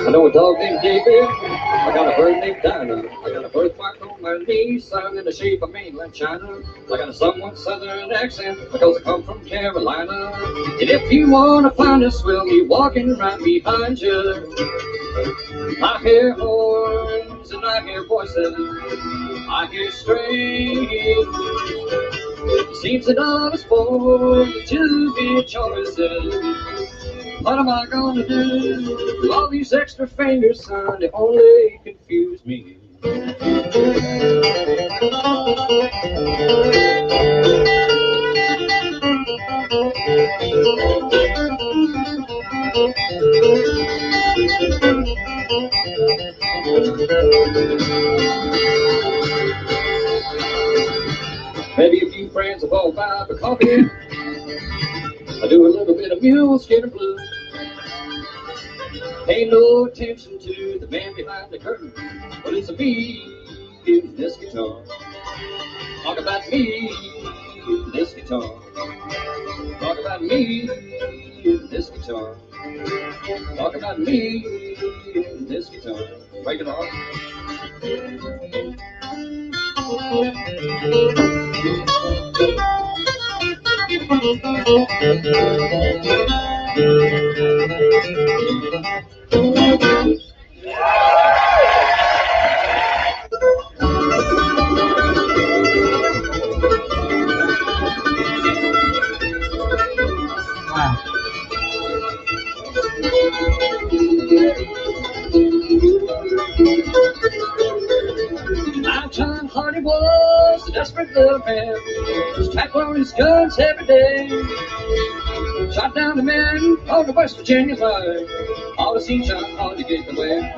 I know a dog named David, I got a bird named Dinah, I got a birthmark on my knee, sun in the shape of mainland China. I got a somewhat southern accent because I come from Carolina. And if you want to find us, we'll be walking right behind you. I hear horns and I hear voices, I hear strange. Seems that I was born to be choices. What am I gonna do with all these extra fingers, son? They only confuse me. Maybe a few friends will all buy the coffee. I do a little bit of mule skin and blues. Pay no attention to the man behind the curtain, but it's a me in this guitar. Talk about me in this guitar. Talk about me in this guitar. Talk about me in this guitar. Break it off. little man, strapped on his guns every day. Shot down the man on the West Virginia line. All the scenes are hard to get away.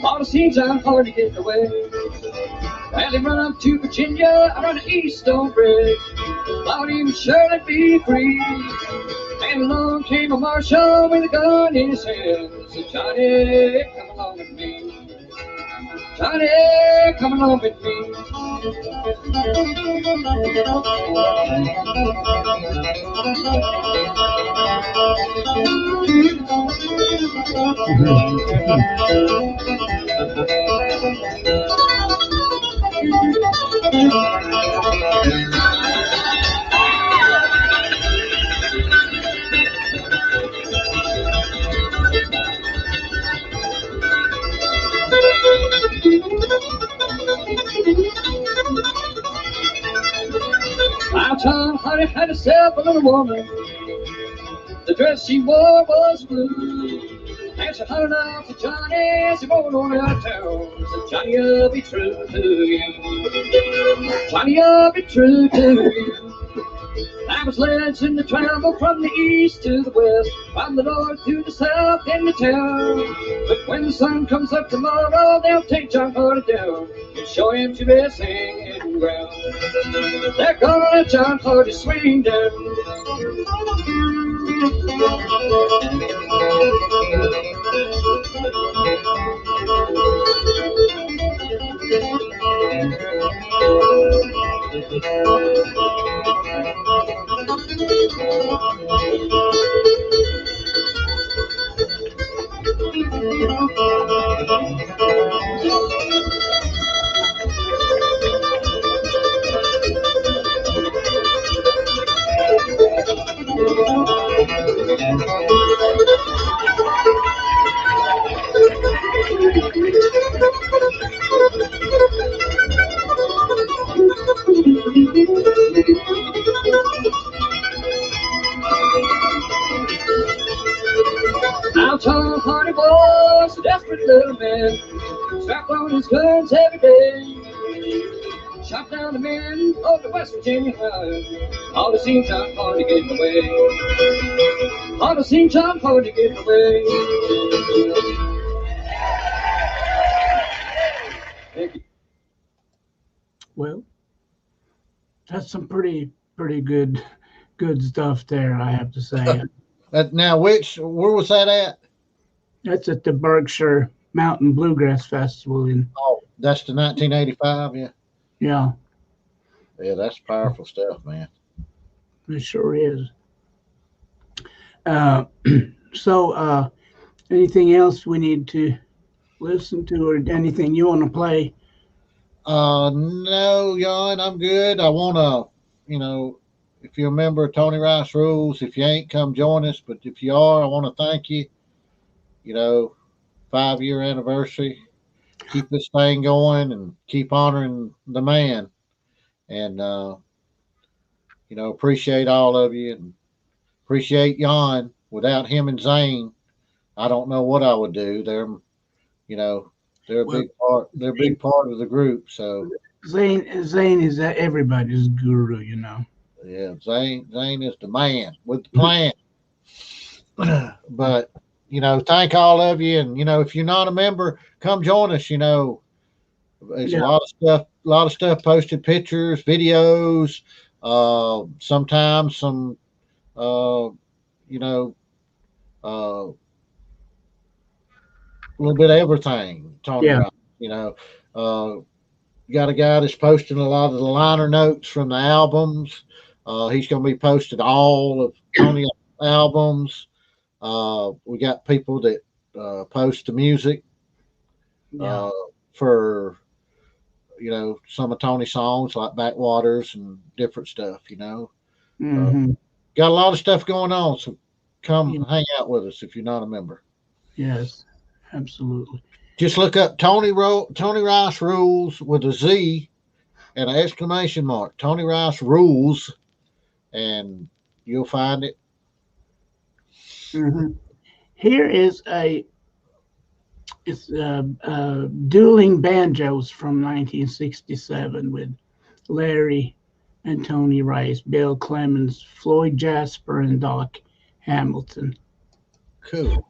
All the scenes are hard to get away. Well, he run up to Virginia around the Eastern Bridge. Thought he would surely be free. And along came a marshal with a gun in his hand. Said, Johnny, come along with me. Johnny, come along with me. Our Tom Honey had herself a little woman. The dress she wore was blue. And she hollered out to Johnny as he rode on out of town. Said, Johnny, I'll be true to you. Johnny, I'll be true to you. I was legend to travel from the east to the west, from the north to the south in the town. But when the sun comes up tomorrow, they'll take John Hardy down and show him to be singing ground. They're gonna let John Hardy swing down. Now Tom Hardy was a desperate little man, strapped on his guns every day. Shot down the men on the West Virginia line. All the scenes John Hardy getting away. All the scenes John Hardy getting away. Thank you. Well, that's some pretty good stuff there, I have to say. Now, where was that at? That's at the Berkshire Mountain Bluegrass Festival in. Oh, that's the 1985, yeah. Yeah, Yeah, that's powerful stuff, man. it sure is. So, anything else we need to listen to, or anything you want to play? No, Jan, I'm good. I want to, if you remember Tony Rice Rulz, if you ain't, come join us. But if you are, I want to thank you. 5-year anniversary. Keep this thing going and keep honoring the man. And, appreciate all of you and appreciate Jan. Without him and Zane, I don't know what I would do. They're a big part. They're a big part of the group. So Zane is everybody's guru, Yeah, Zane is the man with the plan. But thank all of you, and if you're not a member, come join us. There's a lot of stuff posted, pictures, videos, sometimes some a little bit of everything. Talking about, you got a guy that's posting a lot of the liner notes from the albums. He's going to be posting all of Tony's albums. We got people that post the music for some of Tony's songs like Backwaters and different stuff. Mm-hmm. Got a lot of stuff going on, so come hang out with us if you're not a member. Yes, absolutely. Just look up Tony Rice Rulz with a Z and an exclamation mark. Tony Rice Rulz, and you'll find it. Mm-hmm. Here is dueling banjos from 1967 with Larry and Tony Rice, Bill Clemens, Floyd Jasper, and Doc Hamilton. Cool.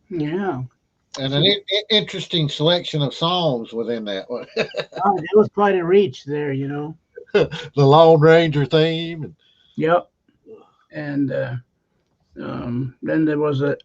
Yeah. And an interesting selection of songs within that one. Oh, it was quite a reach there, you know. The Lone Ranger theme. And Yep. And then there was a,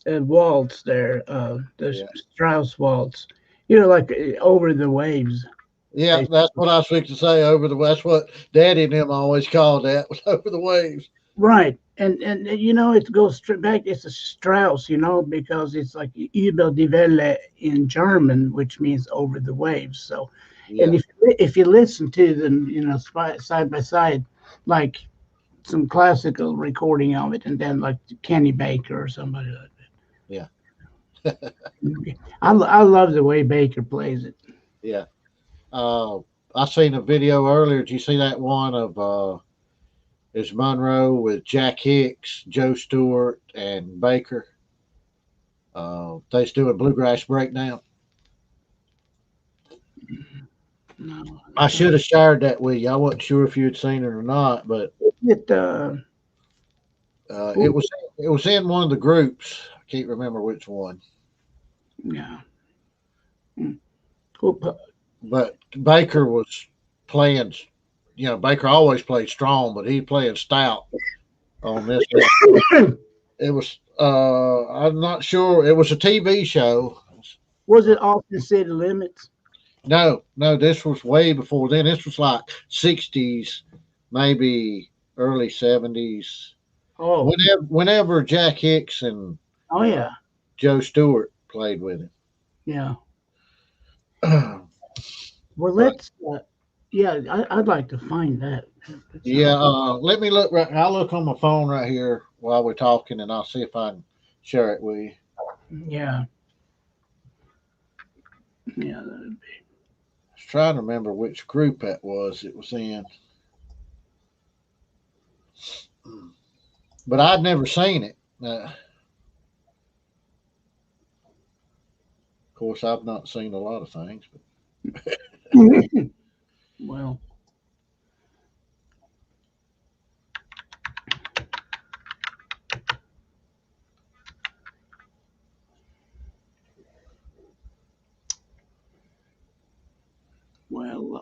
a waltz there, the Yeah. Strauss waltz, you know, like Over the Waves. yeah, that's what I was fixing to say. That's what Daddy and him always called that, was over the waves. Right. And you know, it goes straight back. It's a Strauss, you know, because it's like Über die Welle in German, which means over the waves. So, and Yeah. if you listen to them, you know, side by side, like some classical recording of it, and then like Kenny Baker or somebody like that. Yeah. I love the way Baker plays it. Yeah. I seen a video earlier. Did you see that one of is Monroe with Jack Hicks, Joe Stewart, and Baker? They's doing bluegrass breakdown. No, I should have shared that with you. I wasn't sure if you had seen it or not, but it it was in one of the groups. I can't remember which one. yeah. Who But Baker was playing. You know, Baker always played strong, but he playing stout on this one. It was. I'm not sure. It was a TV show. was it Austin City Limits? No, no, this was way before then. This was like 60s, maybe early 70s. Oh, Whenever Jack Hicks and oh yeah, Joe Stewart played with yeah. him. Well, let's. Yeah, I'd like to find that. Yeah, let me look right. I'll look on my phone right here while we're talking, and I'll see if I can share it with you. Yeah. Yeah, that'd be. I was trying to remember which group that was. It was in, but I'd never seen it. Of course, I've not seen a lot of things. But Well,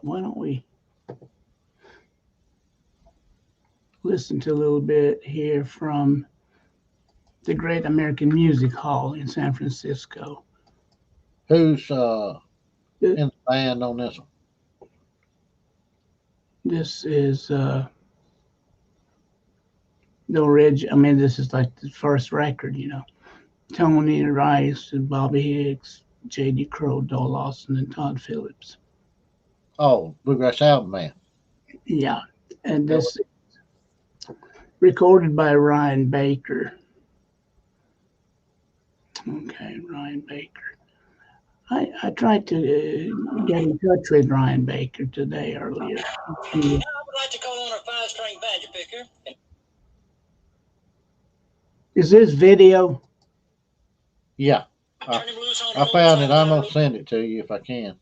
why don't we listen to a little bit here from the Great American Music Hall in San Francisco. who's in the band on this one? This is the original. I mean, this is like the first record, you know. Tony Rice and Bobby Hicks, J.D. Crowe, Dole Lawson, and Todd Phillips. Oh, Bluegrass Album Man. Yeah, and this is recorded by Ryan Baker. Okay, Ryan Baker. I tried to get in touch with Ryan Baker today earlier. Now I would like to call on our 5-string badger picker. Is this video? Yeah, Turn him loose on I the found old it. I'm side. gonna send it to you if I can.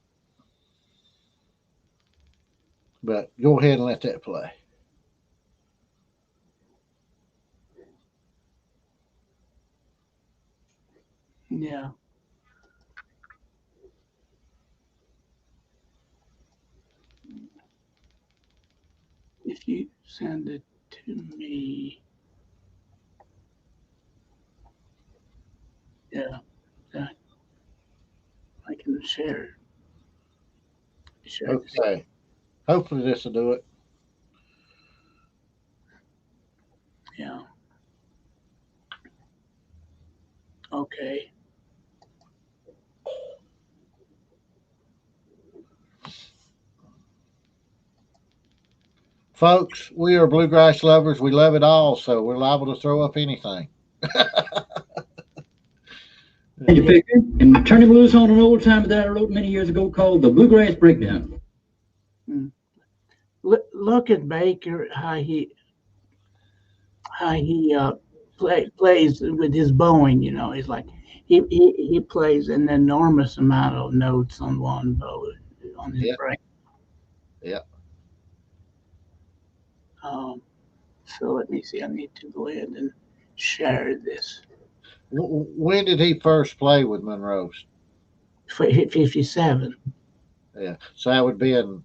But go ahead and let that play. Yeah. If you send it to me. Yeah, I can share it. Okay. Hopefully this will do it. Yeah. Okay. Folks, we are bluegrass lovers. We love it all, so we're liable to throw up anything. You picked it and turn him loose on an old time that I wrote many years ago called the Bluegrass Breakdown. Look at Baker, how he plays with his bowing. You know, he's like he plays an enormous amount of notes on one bow on his break. Yeah. So let me see. I need to go ahead and share this. When did he first play with Monroe's? 57. Yeah, so that would be in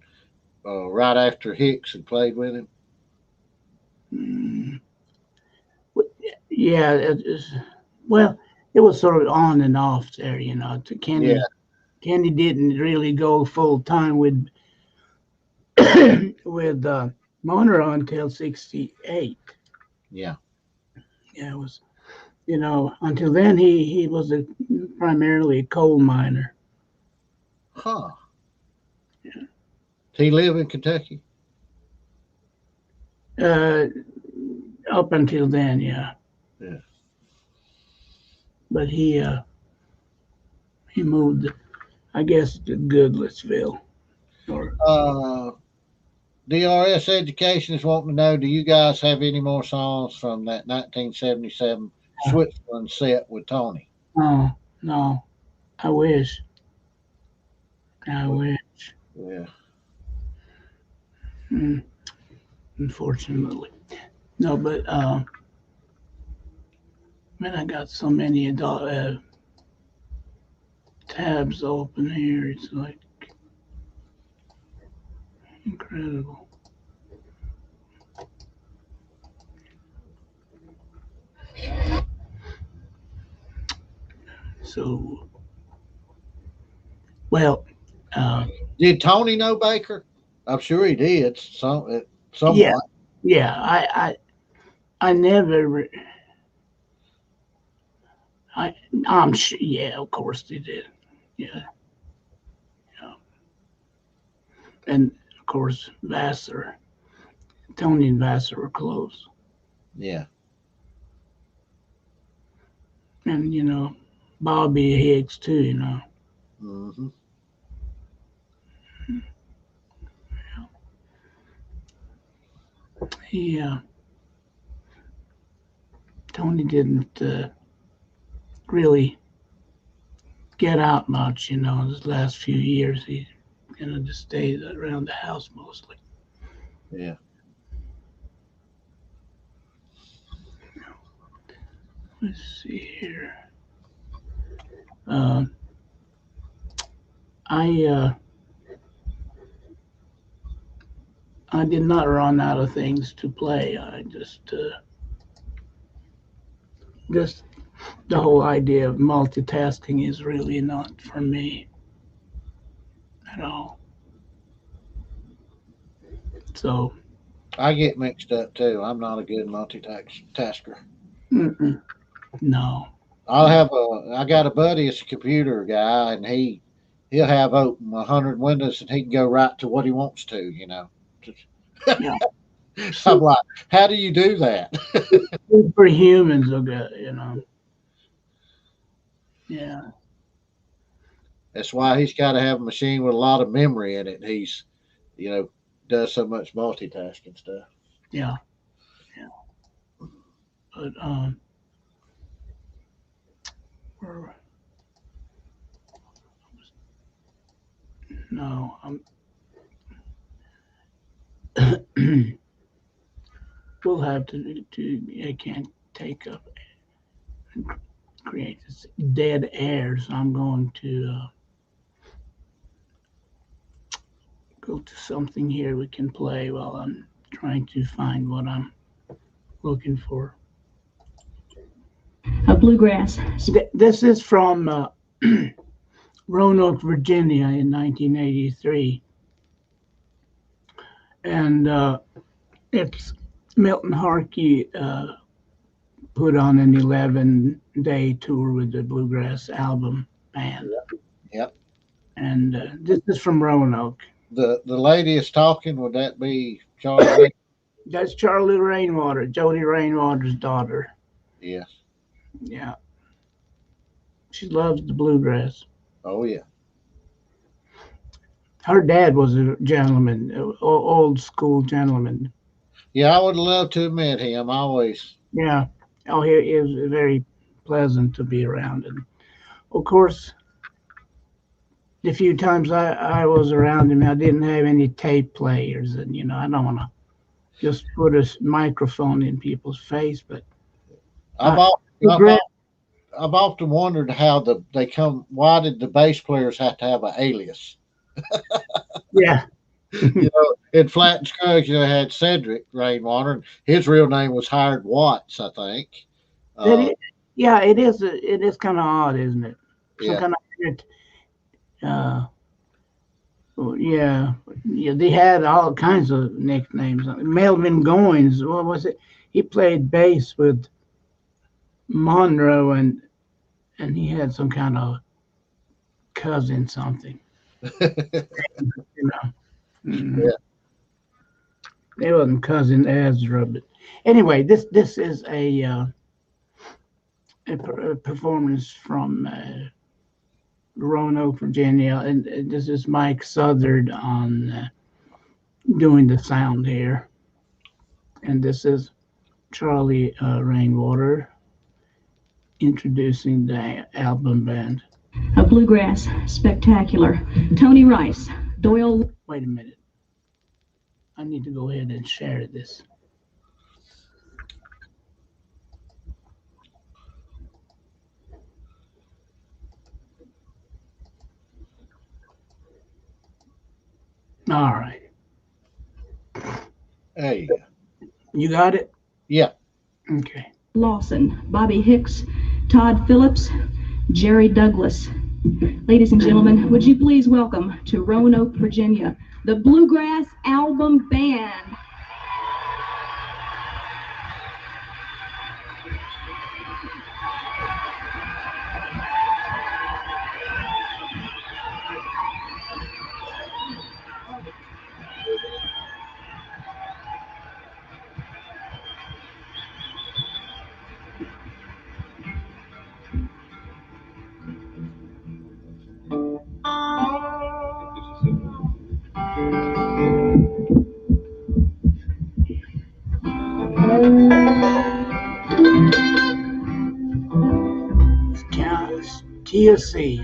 right after Hicks had played with him. Yeah, well, it was sort of on and off there, you know. Kenny didn't really go full time with with Monroe until 68. Yeah. Yeah, it was, you know, until then he was primarily a coal miner. Huh. Yeah. Did he live in Kentucky? Up until then, yeah. Yeah. But he He moved, I guess, to Goodlettsville. Or DRS Education is wanting to know, do you guys have any more songs from that 1977 Switzerland set with Tony? no, no. I wish. I wish. Yeah. Unfortunately. No, but man, I got so many adult tabs open here. It's like incredible. So, well, did Tony know Baker? I'm sure he did. Somewhat. Yeah. I never. I'm sure. Yeah, of course they did. Yeah. And of course, Vassar. Tony and Vassar were close. Yeah. And Bobby Hicks too. Mm-hmm. Tony didn't really get out much, in his last few years. He just stayed around the house mostly. Yeah. Let's see here. I did not run out of things to play. I just the whole idea of multitasking is really not for me at all. So I get mixed up too. I'm not a good multitasker. No. I got a buddy, it's a computer guy, and he'll have open 100 windows and he can go right to what he wants to, Yeah. I'm like, how do you do that? Superhumans will go, Yeah. That's why he's got to have a machine with a lot of memory in it. He's, does so much multitasking stuff. Yeah. But no, we'll have to. I can't take up and create this dead air, so I'm going to go to something here we can play while I'm trying to find what I'm looking for. A bluegrass. This is from Roanoke, Virginia in 1983. And it's Milton Harkey put on an 11-day tour with the Bluegrass album band. Yep. And this is from Roanoke. The lady is talking. Would that be Charlie? That's Charlie Rainwater, Jody Rainwater's daughter. Yes. Yeah. She loves the bluegrass. Oh, yeah. Her dad was a gentleman, old school gentleman. Yeah, I would love to have met him. Always. Yeah. Oh, he was very pleasant to be around. And of course, the few times I was around him, I didn't have any tape players. And, I don't want to just put a microphone in people's face. But I've often wondered how why did the bass players have to have an alias? Yeah. In Flat and Scruggs, had Cedric Rainwater, and his real name was Howard Watts, I think. It is kind of odd, isn't it? Some kind of weird, they had all kinds of nicknames. Melvin Goins, what was it? He played bass with Monroe, and he had some kind of cousin something. Yeah. It wasn't cousin Ezra, but anyway, this is a performance from Roanoke, Virginia, and this is Mike Southard on doing the sound here, and this is Charlie Rainwater introducing the album band. A Bluegrass Spectacular. Tony Rice, Doyle. Wait a minute. I need to go ahead and share this. All right. Hey. You got it? Yeah. Okay. Lawson, Bobby Hicks, Todd Phillips, Jerry Douglas. Ladies and gentlemen, would you please welcome to Roanoke, Virginia, the Bluegrass Album Band. TSC.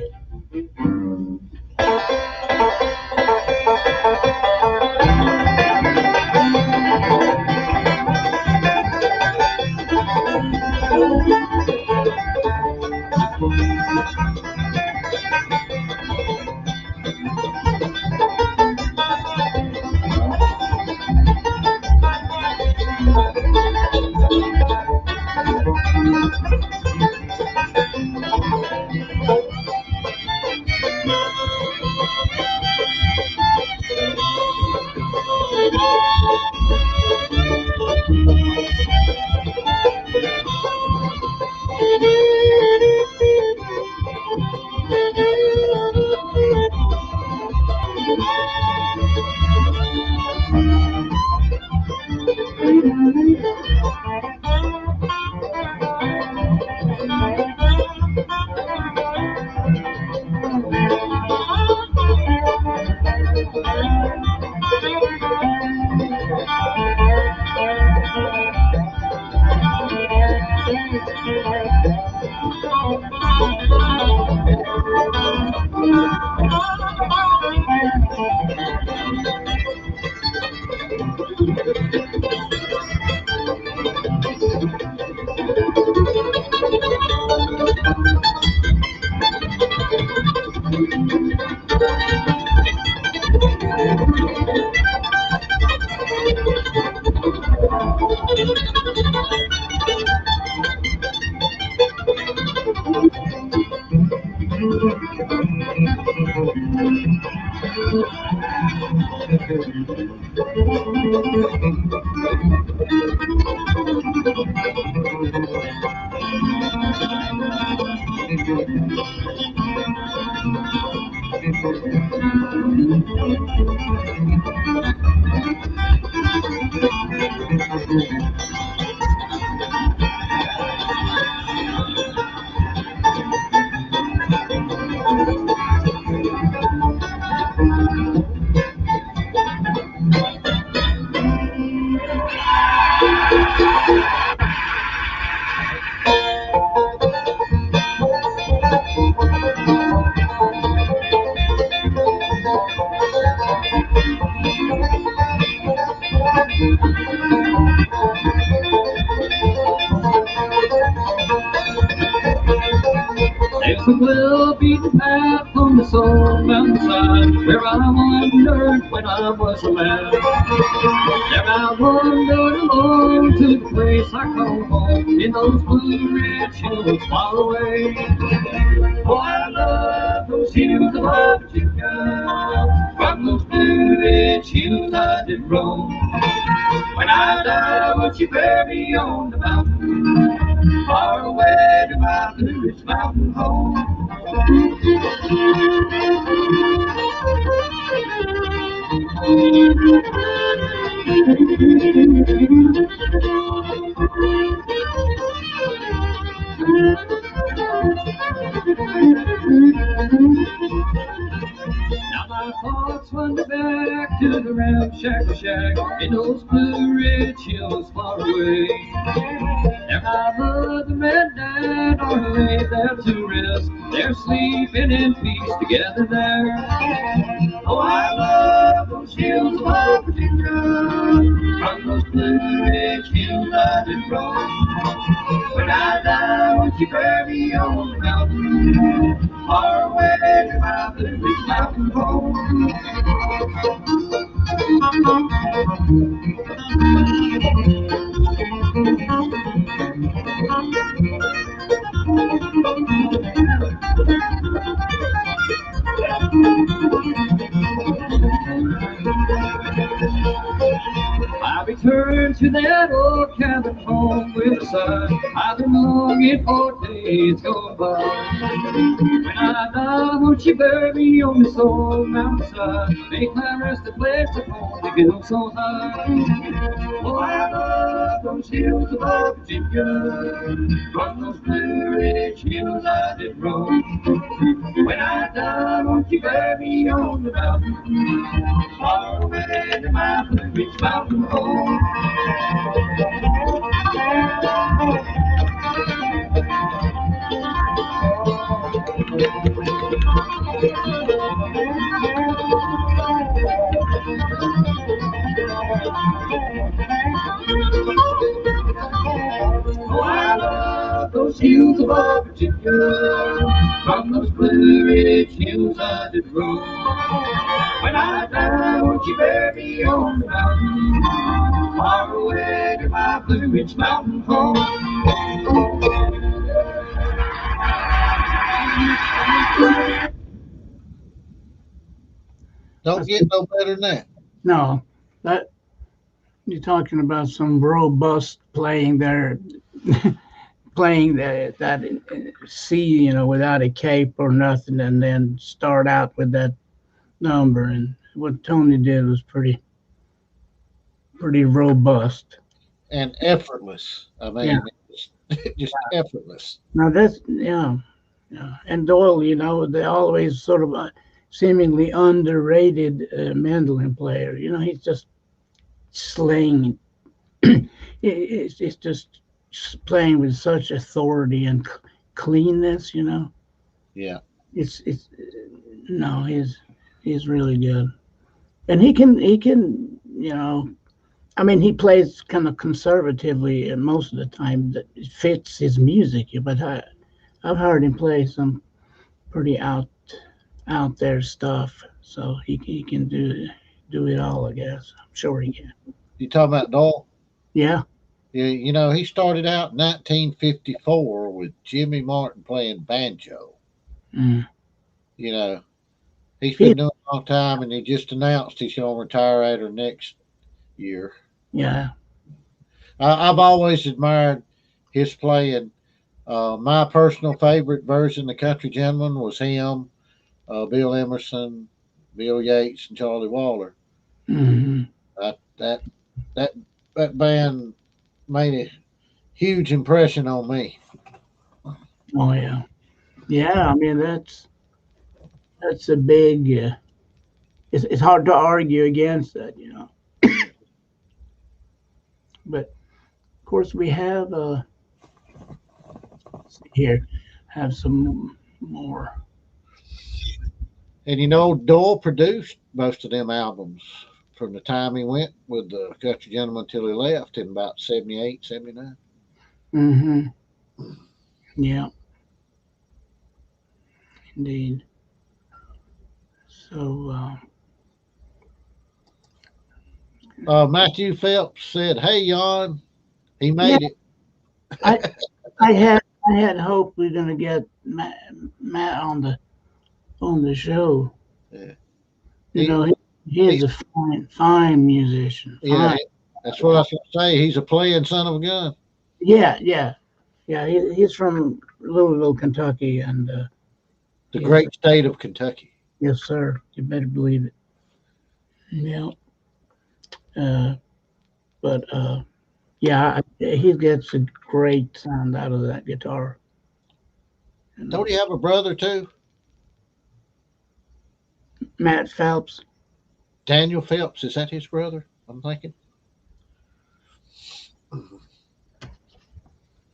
There's a well-beaten path on this old mountainside where I wandered when I was a lad. There I wandered along to the place I call home in those blue-ridge hills far away. Oh, I love those hills of Virginia. From those blue-ridge hills I did roam. When I die, won't you bury me on the mountain, far away to my Blue Ridge Mountain home. scouts wander back to the ramshackle shack in those blue ridge hills far away. There my mother and dad are laid there to rest. They're sleeping in peace together there. Oh, I love those hills of Virginia. From those blue ridge hills I did roam. When I die, won't you bury me on the mountain, far away to my Blue Ridge Mountain home. I returned to that old cabin home with a sigh. I've been longing for days gone by. When I die, won't you bury me on this old mountainside? Make my resting place upon the hill so high. Oh, I love those hills above Virginia. From those Blue Ridge hills I did roam. When I die, won't you bury me on the mountain, far away to my Blue Ridge Mountain home. Oh, I love those hills above Virginia. From those Blue Ridge hills I did roam. When I die, won't you bury me on the mountain, far away to my Blue Ridge Mountain home. Don't get no better than that. No, that you're talking about some robust playing there, playing that C, you know, without a cape or nothing, and then start out with that number. And what Tony did was pretty robust. And effortless. I mean, just effortless. Now that's yeah. And Doyle, you know, they always sort of seemingly underrated mandolin player. You know, he's just slaying. It's just playing with such authority and cleanness. You know. Yeah. It's no, he's really good, and he can you know. I mean, he plays kind of conservatively most of the time. That fits his music, but I've heard him play some pretty out there stuff. So he can do it all, I guess. I'm sure he can. You talking about Doyle? Yeah. Yeah, you know, he started out in 1954 with Jimmy Martin playing banjo. Mm. You know, he's been doing it a long time, and he just announced he's going to retire after next year. Yeah. I've always admired his playing. My personal favorite version of Country Gentleman was him, Bill Emerson, Bill Yates, and Charlie Waller. Mm-hmm. That band made a huge impression on me. Oh yeah. Yeah. I mean that's a big. It's hard to argue against that, you know. But of course we have here have some more. And you know, Doyle produced most of them albums from the time he went with the Country Gentleman till he left in about 78, 79. Mm-hmm. Yeah. Indeed. So Matthew Phelps said, "Hey, Jan, he made it." I had hoped we were gonna get Matt on the show. Yeah. You know, he's a fine musician. Yeah, that's what I was going to say. He's a playing son of a gun. Yeah. He's from Louisville, Kentucky, and The great state of Kentucky. yes, sir. You better believe it. Yeah. But yeah, he gets a great sound out of that guitar. Don't he have a brother too? Matt Phelps. Daniel Phelps, is that his brother? I'm thinking.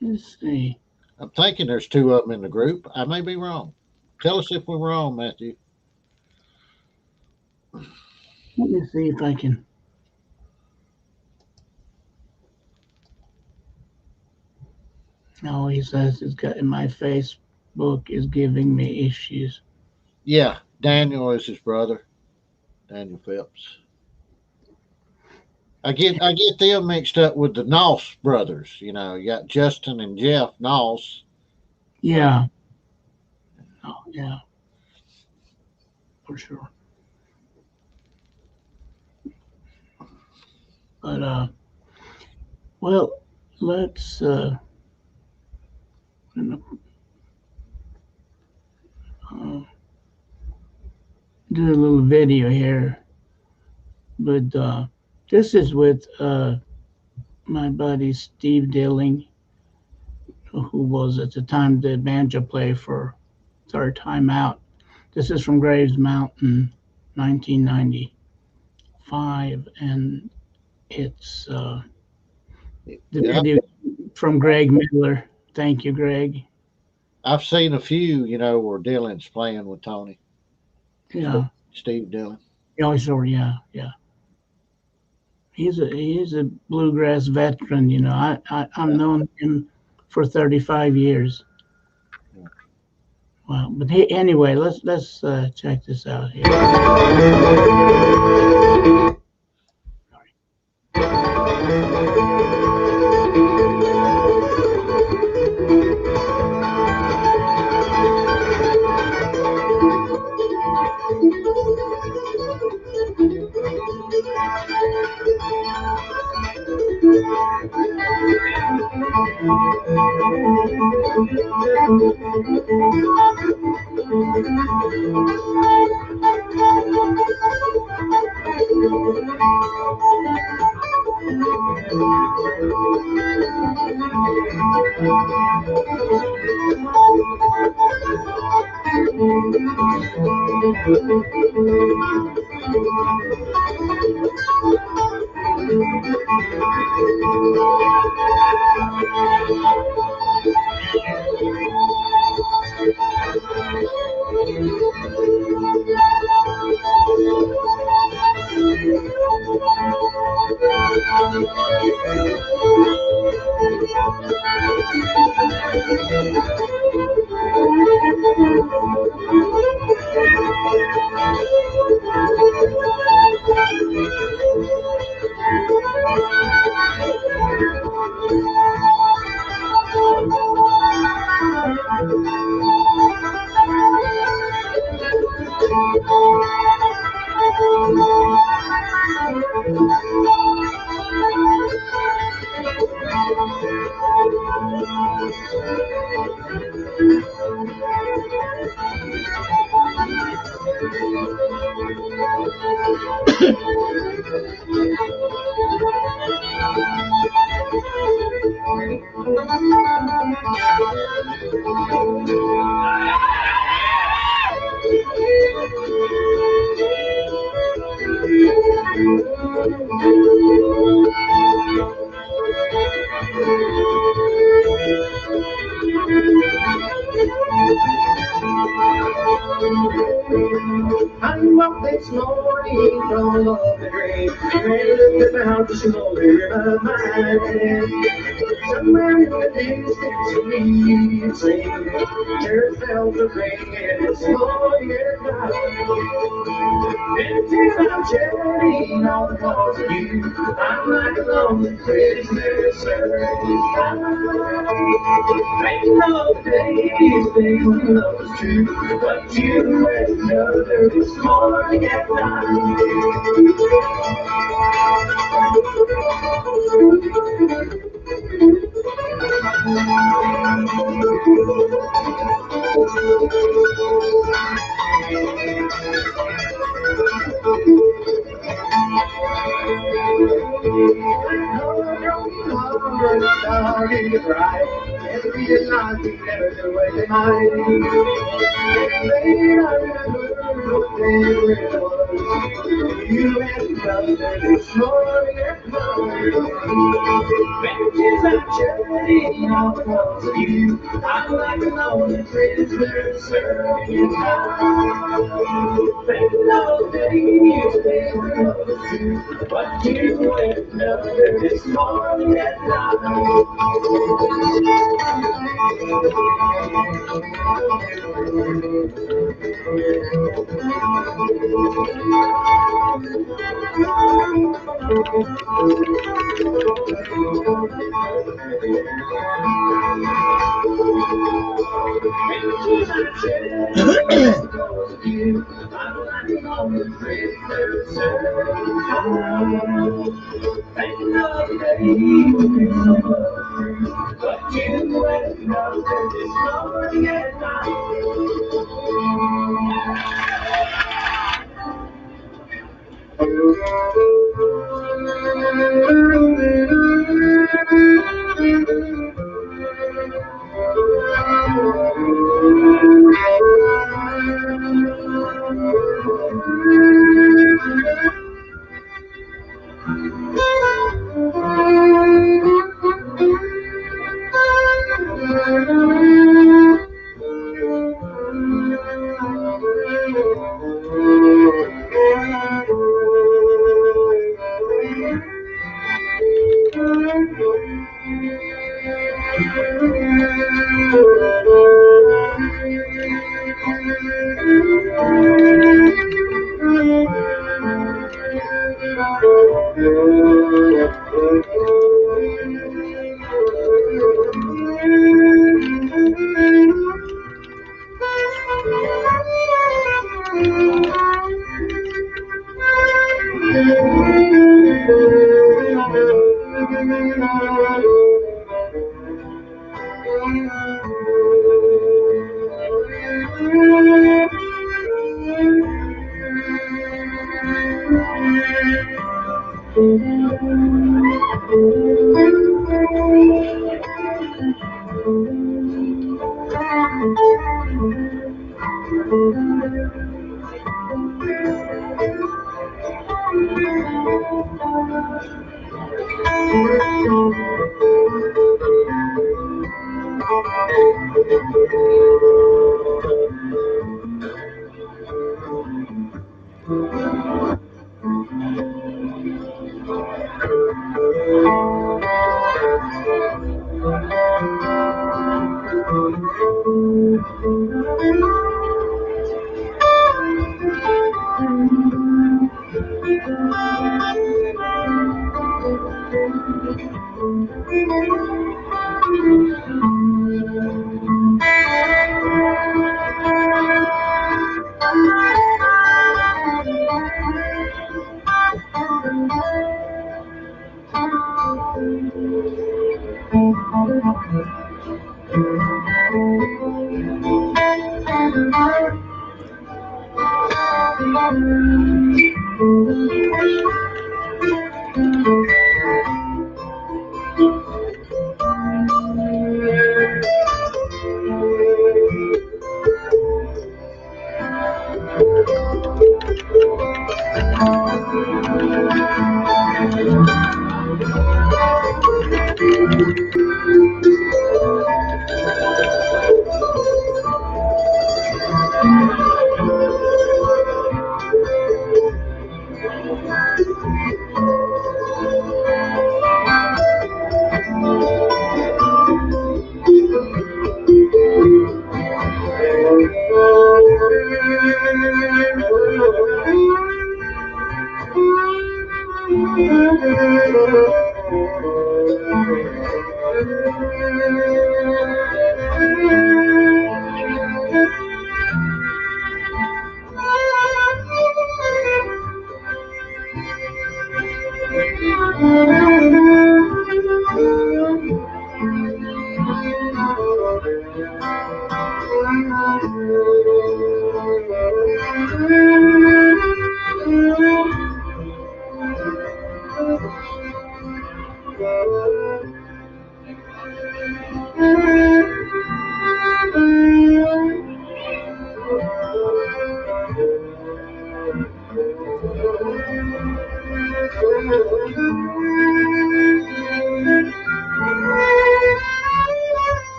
Let's see. I'm thinking there's two of them in the group. I may be wrong. Tell us if we're wrong, Matthew. Let me see if I can. No, he says it's got my Facebook is giving me issues. Yeah, Daniel is his brother. Daniel Phelps. I get them mixed up with the Noss brothers. You know, you got Justin and Jeff Noss. Yeah. Oh, yeah. For sure. But well, let's do a little video here. But this is with my buddy Steve Dilling, who was at the time the banjo player for Third Time Out. This is from Graves Mountain, 1995, and it's the video from Greg Miller. Thank you, Greg. I've seen a few, you know, where Dillon's playing with Tony. Yeah. Steve Dillon. Oh, sure, yeah. He's a bluegrass veteran, you know. I've known him for 35 years. Well, but anyway, let's check this out here. I'm up this morning from off the grave, and looked about the shoulder of my head. Somewhere in the distance, we sing, there fell the rain, and it's morning at night. And tears I'm shedding all because of you. I'm like a lonely prisoner, searching time. Thinking of the days when love was true, but you and another this morning at night. Starting to cry, and realize we never knew what they might. And later I remember what they really was. you and another this morning at night. Benches are churning all because of you. I'm like a lonely prisoner serving in time. Thinking of the years they were close to, but you and another this morning at night.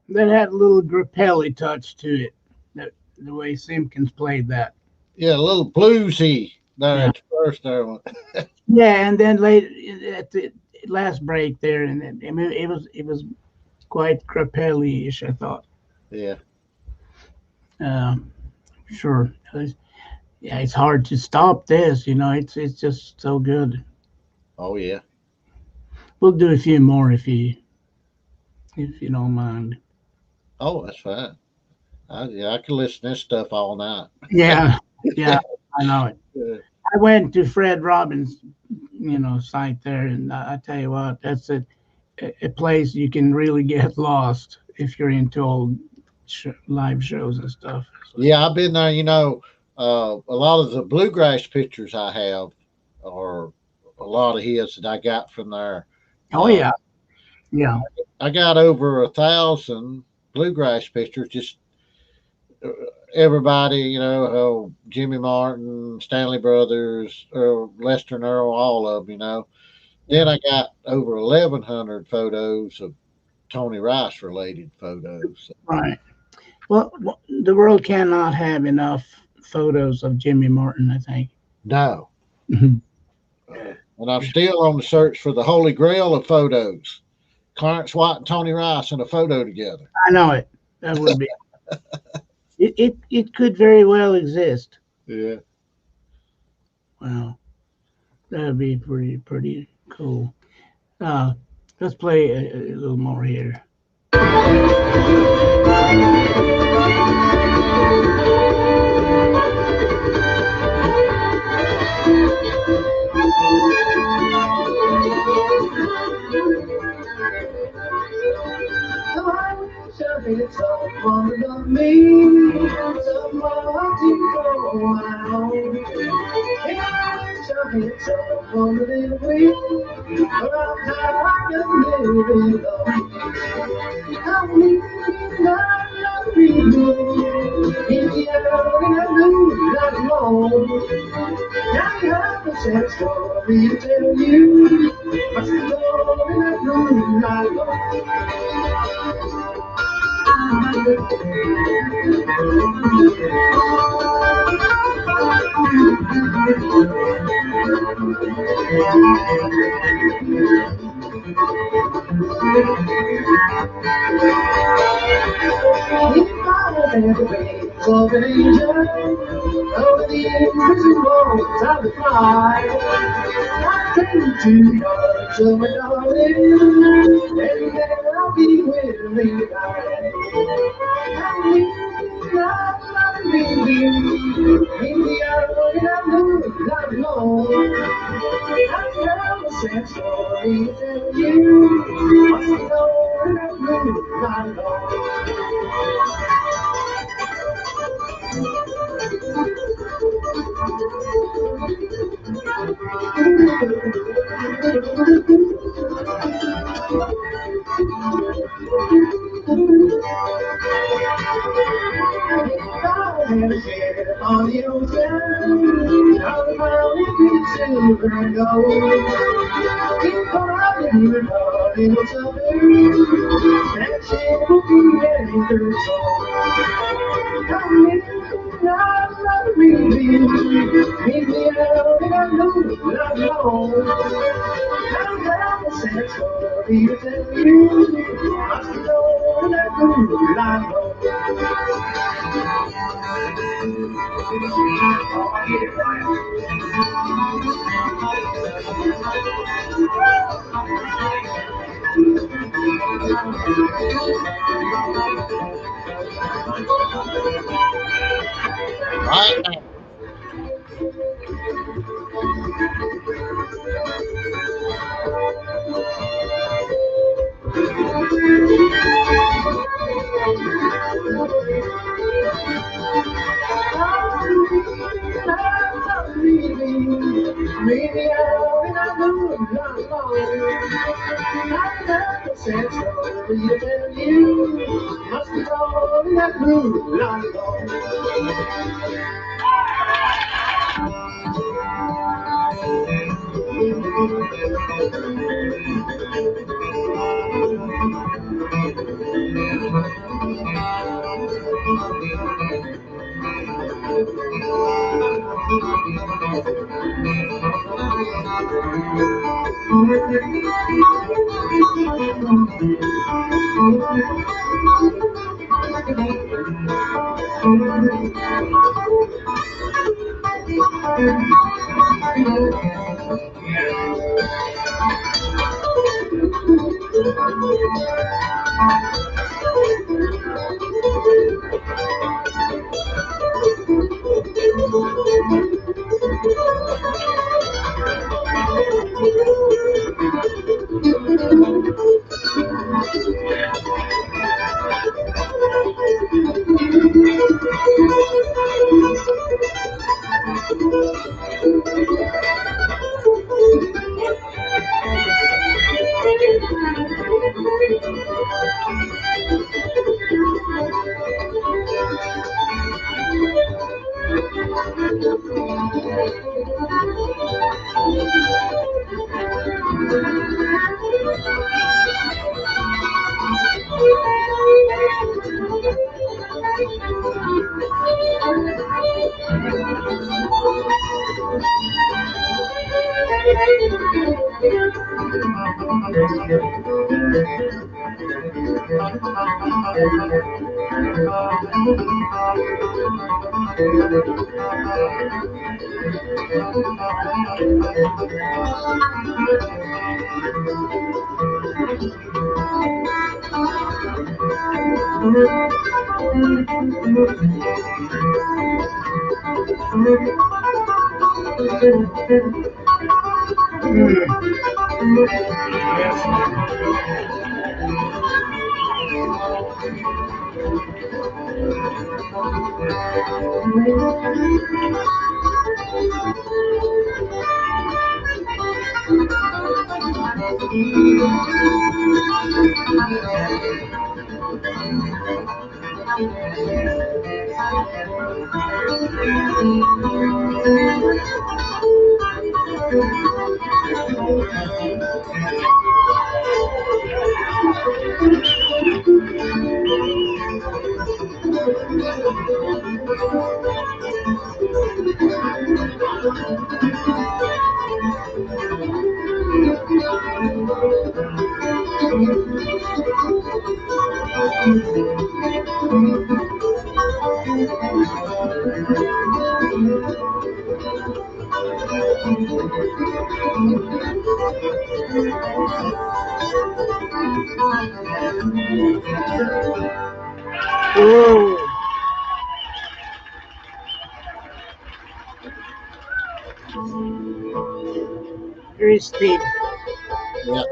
That had a little Grappelli touch to it. The way Simpkins played that. Yeah, a little bluesy there Yeah. at the first there. Yeah, and then late at the last break there, and then, I mean, it was quite Grappelli-ish, I thought. Yeah. Sure. Yeah, it's hard to stop this. It's just so good. Oh yeah. We'll do a few more if you don't mind. Oh, that's fine. I can listen to this stuff all night. Yeah, yeah, I know it. Yeah. I went to Fred Robbins, site there, and I tell you what, that's a place you can really get lost if you're into old live shows and stuff. Yeah, I've been there. A lot of the bluegrass pictures I have are a lot of his that I got from there. Oh yeah, yeah. I got over 1,000 bluegrass pictures. Just everybody, Jimmy Martin, Stanley Brothers, Lester and Earl, all of them. Then I got over 1,100 photos of Tony Rice related photos. Right. Well, the world cannot have enough photos of Jimmy Martin, I think. No. Mhm. And I'm still on the search for the holy grail of photos. Clarence White and Tony Rice in a photo together. I know it. That would be. It could very well exist. Yeah. Wow, that'd be pretty cool. Let's play a little more here. It's all one of me, someone to go out. It's all one of them we, but I'm tired of living alone. I'm leaving, not leaving. In the air, and I lose, not alone. Now you have the sad story to tell you. What's the story, and I lose, not alone. Of an angel, over the invisible time to fly. I take you to the arms of my darling, and then I'll be with me tonight. I'm leaving, in the hour when I lose, not alone. I tell a sad story to tell you, what's the Lord when I lose, not alone. On the ocean, I'm found silver and gold. Keep on your heart in the summer, that ship will be anchored so. Come in, I'm not leaving. Meet me out and I know that I'm alone. I'll have a sad story to tell you. I still know that good I know. Right now. Maybe I'll be not moving not long. I love the sad story you tell you. Must be all in that blue not long. Whoa. Very steep. Yeah.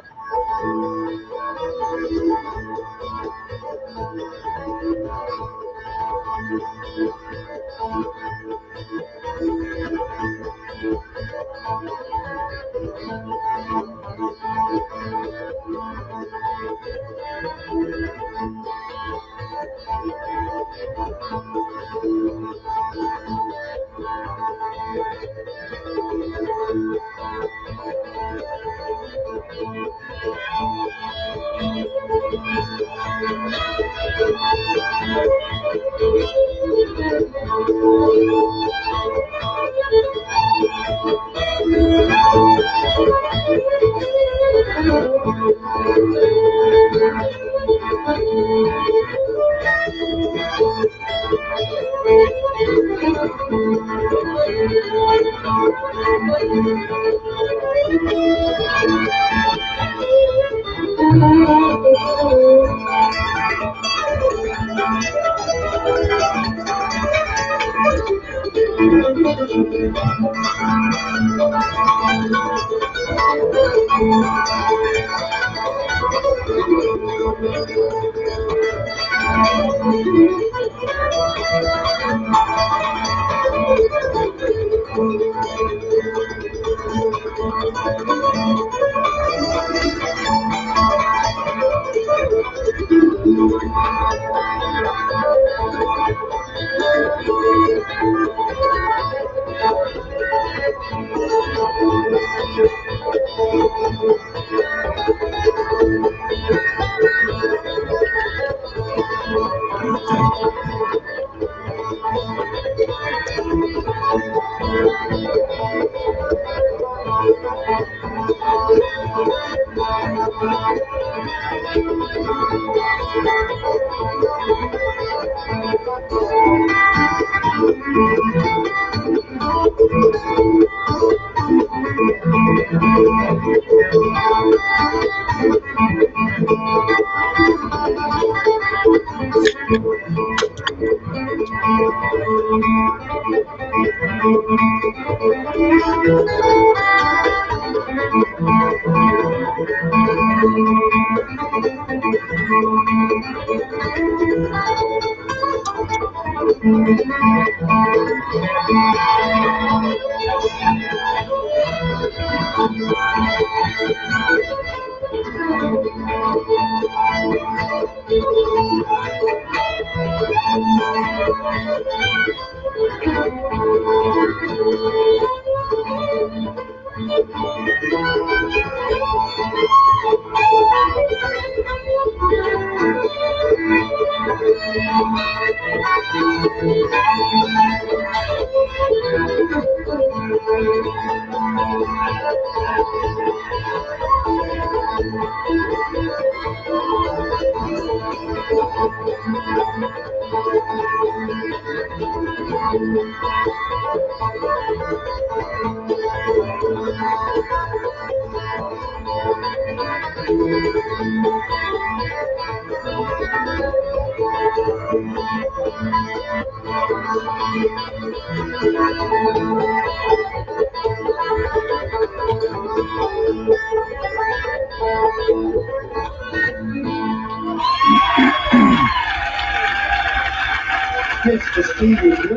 Mr. Stevie Dill.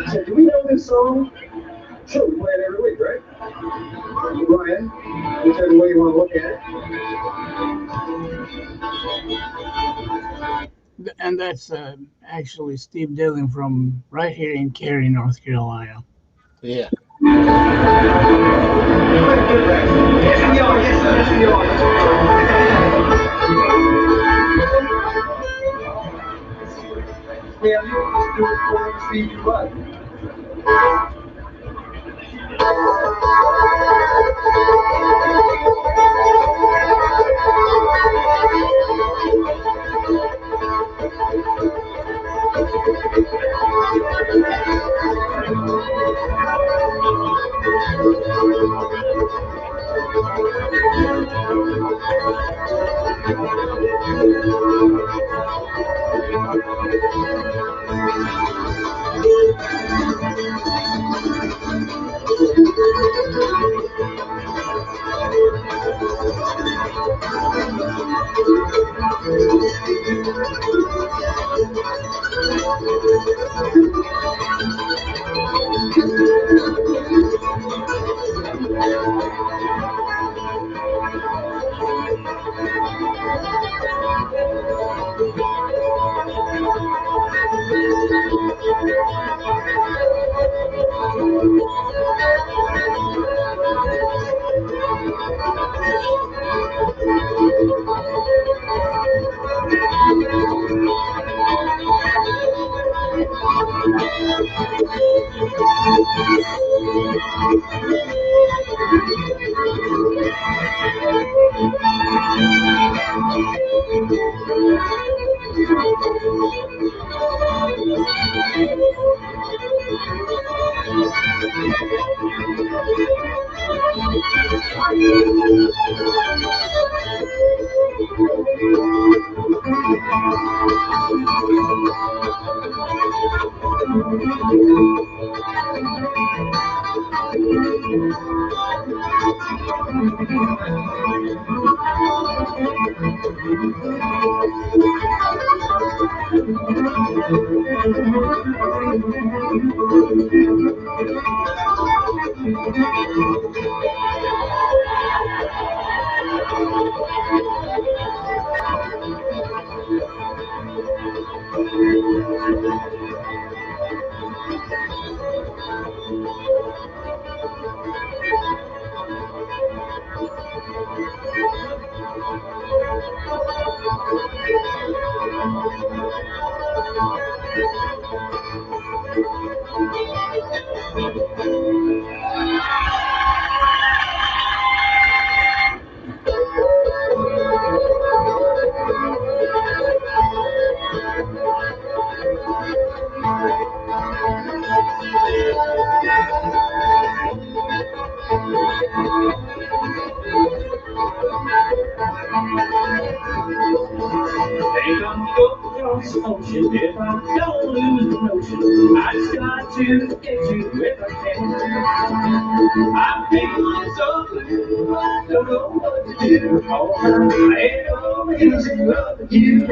So, do we know this song? Sure, we play it every week, right? Ryan, whichever way you want to look at it. And that's actually Steve Dillon from right here in Cary, North Carolina. Yeah. Yes, we are. Yes, we are. Yeah, let's do it for Stevie what? Ain't gonna go across the ocean if I don't lose the notion. I just got to get you if I can. I'm feeling so blue, I don't know what to do. Oh, I ain't always in love with you.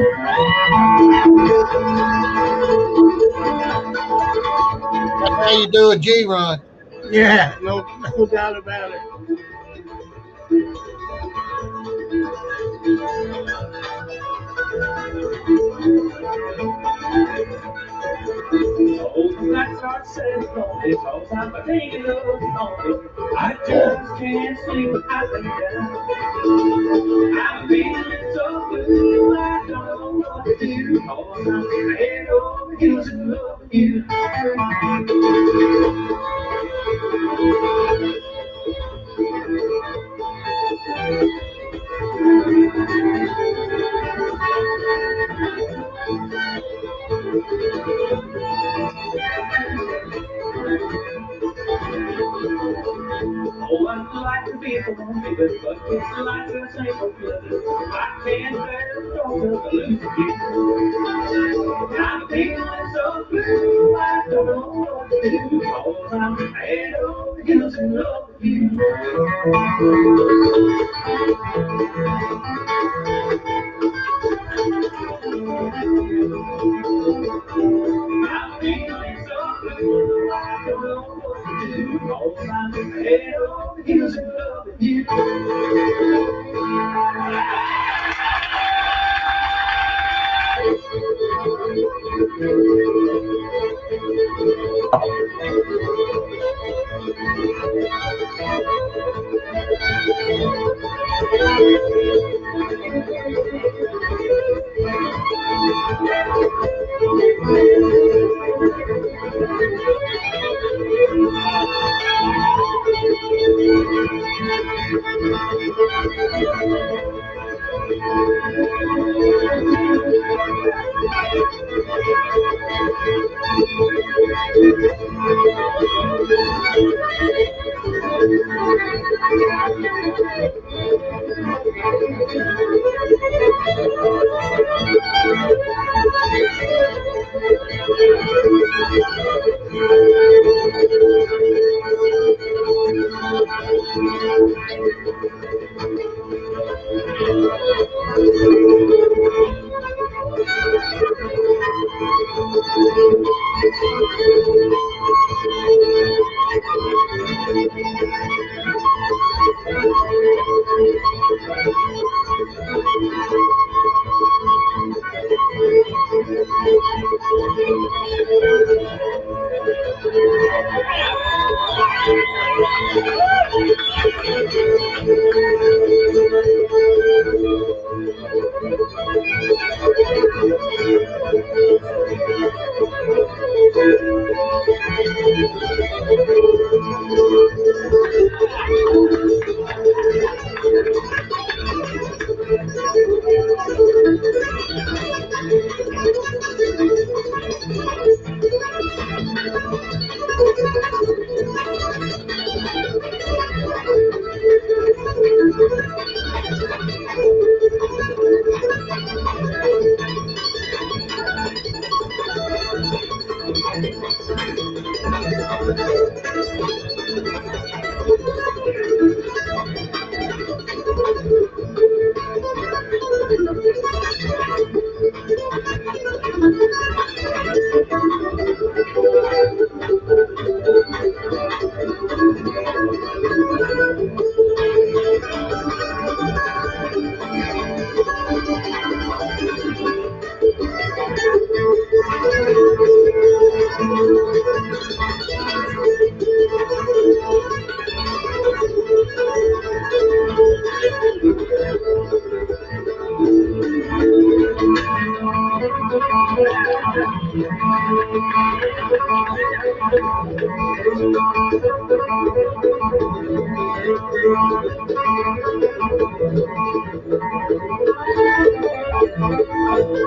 That's how you do a G-run. Yeah, no doubt about it. Oh, the nights are set lonely, cause I'm thinking of you only. I just can't sleep without you down. I'm feeling so blue, I don't know what to do. Cause I'm head over heels in love with you. Oh, I'd like to be the one, baby, but it's like this ain't no good. I can't bear the thought of losing you. I'm feeling so blue, I don't know what to do. Cause I'm head over heels in love with you. I'm feeling so blue, I don't know what to do. Cause I'm head over heels in love with you.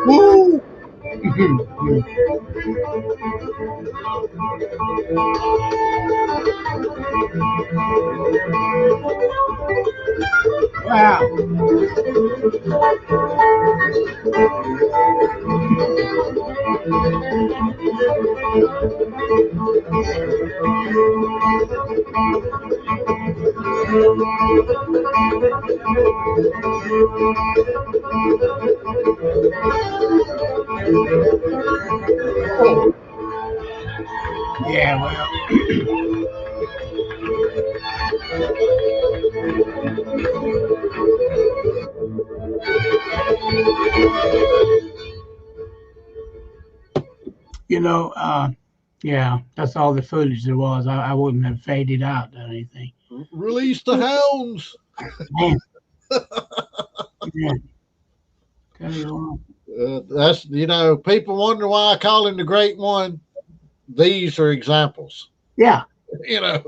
Woo! Wow. Yeah, well, yeah, that's all the footage there was. I wouldn't have faded out or anything. Release the hounds. Man. Yeah. Tell you what. That's, people wonder why I call him the great one. These are examples. Yeah. Yeah.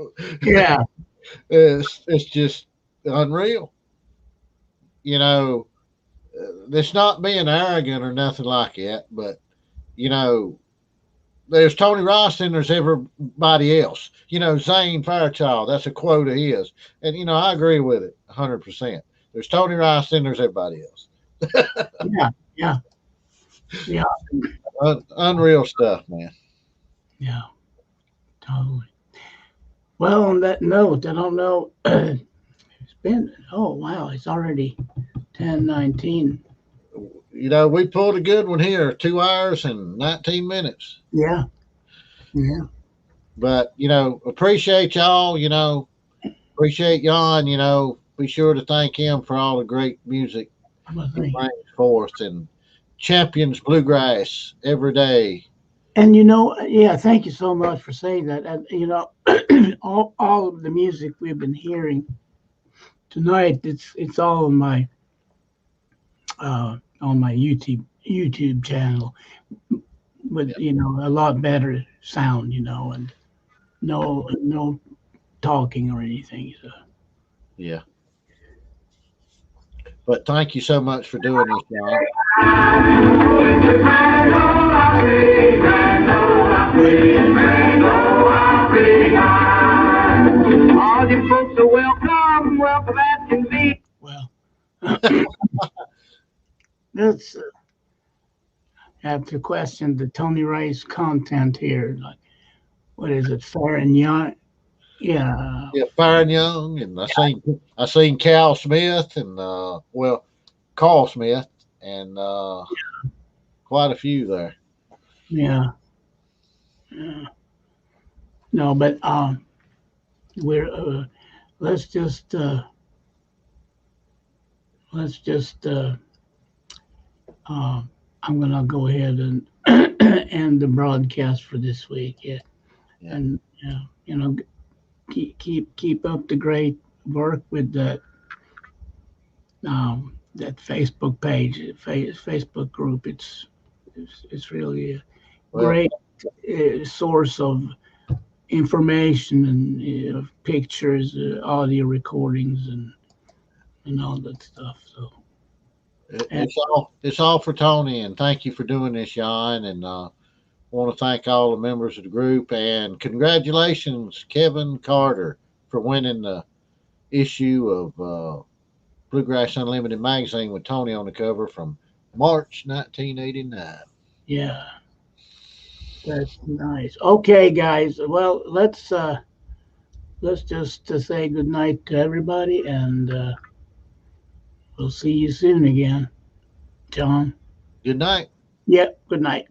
It's just unreal. It's not being arrogant or nothing like that, but there's Tony Rice and there's everybody else. Zane Fairchild, that's a quote of his. And, I agree with it 100%. There's Tony Rice and there's everybody else. Yeah. Unreal stuff, man. Yeah, totally. Well, on that note, I don't know. It's been, wow, it's already 10:19. We pulled a good one here, 2 hours and 19 minutes. Yeah. But, appreciate y'all, appreciate Jan, be sure to thank him for all the great music he brings forth and champions bluegrass every day. And, thank you so much for saying that. And, all of the music we've been hearing tonight, it's all on my YouTube channel with, a lot better sound, and no talking or anything. So. Yeah. But thank you so much for doing this, John. All you folks are welcome as can be. Well, let's have to question the Tony Rice content here. Like, what is it, fair and young? Yeah. Yeah, Fair and Young, and I seen Cal Smith and Carl Smith and quite a few there. Yeah. No, but we're let's just I'm gonna go ahead and end the broadcast for this week. Yeah. And keep up the great work with that Facebook page, Facebook group. It's really a great source of information and pictures, audio recordings, and all that stuff. So it's all for Tony, and thank you for doing this, Jan. And want to thank all the members of the group, and congratulations, Kevin Carter, for winning the issue of Bluegrass Unlimited magazine with Tony on the cover from March 1989. Yeah, that's nice. Okay, guys. Well, let's just say good night to everybody, and we'll see you soon again. John. Good night. Yeah. Good night.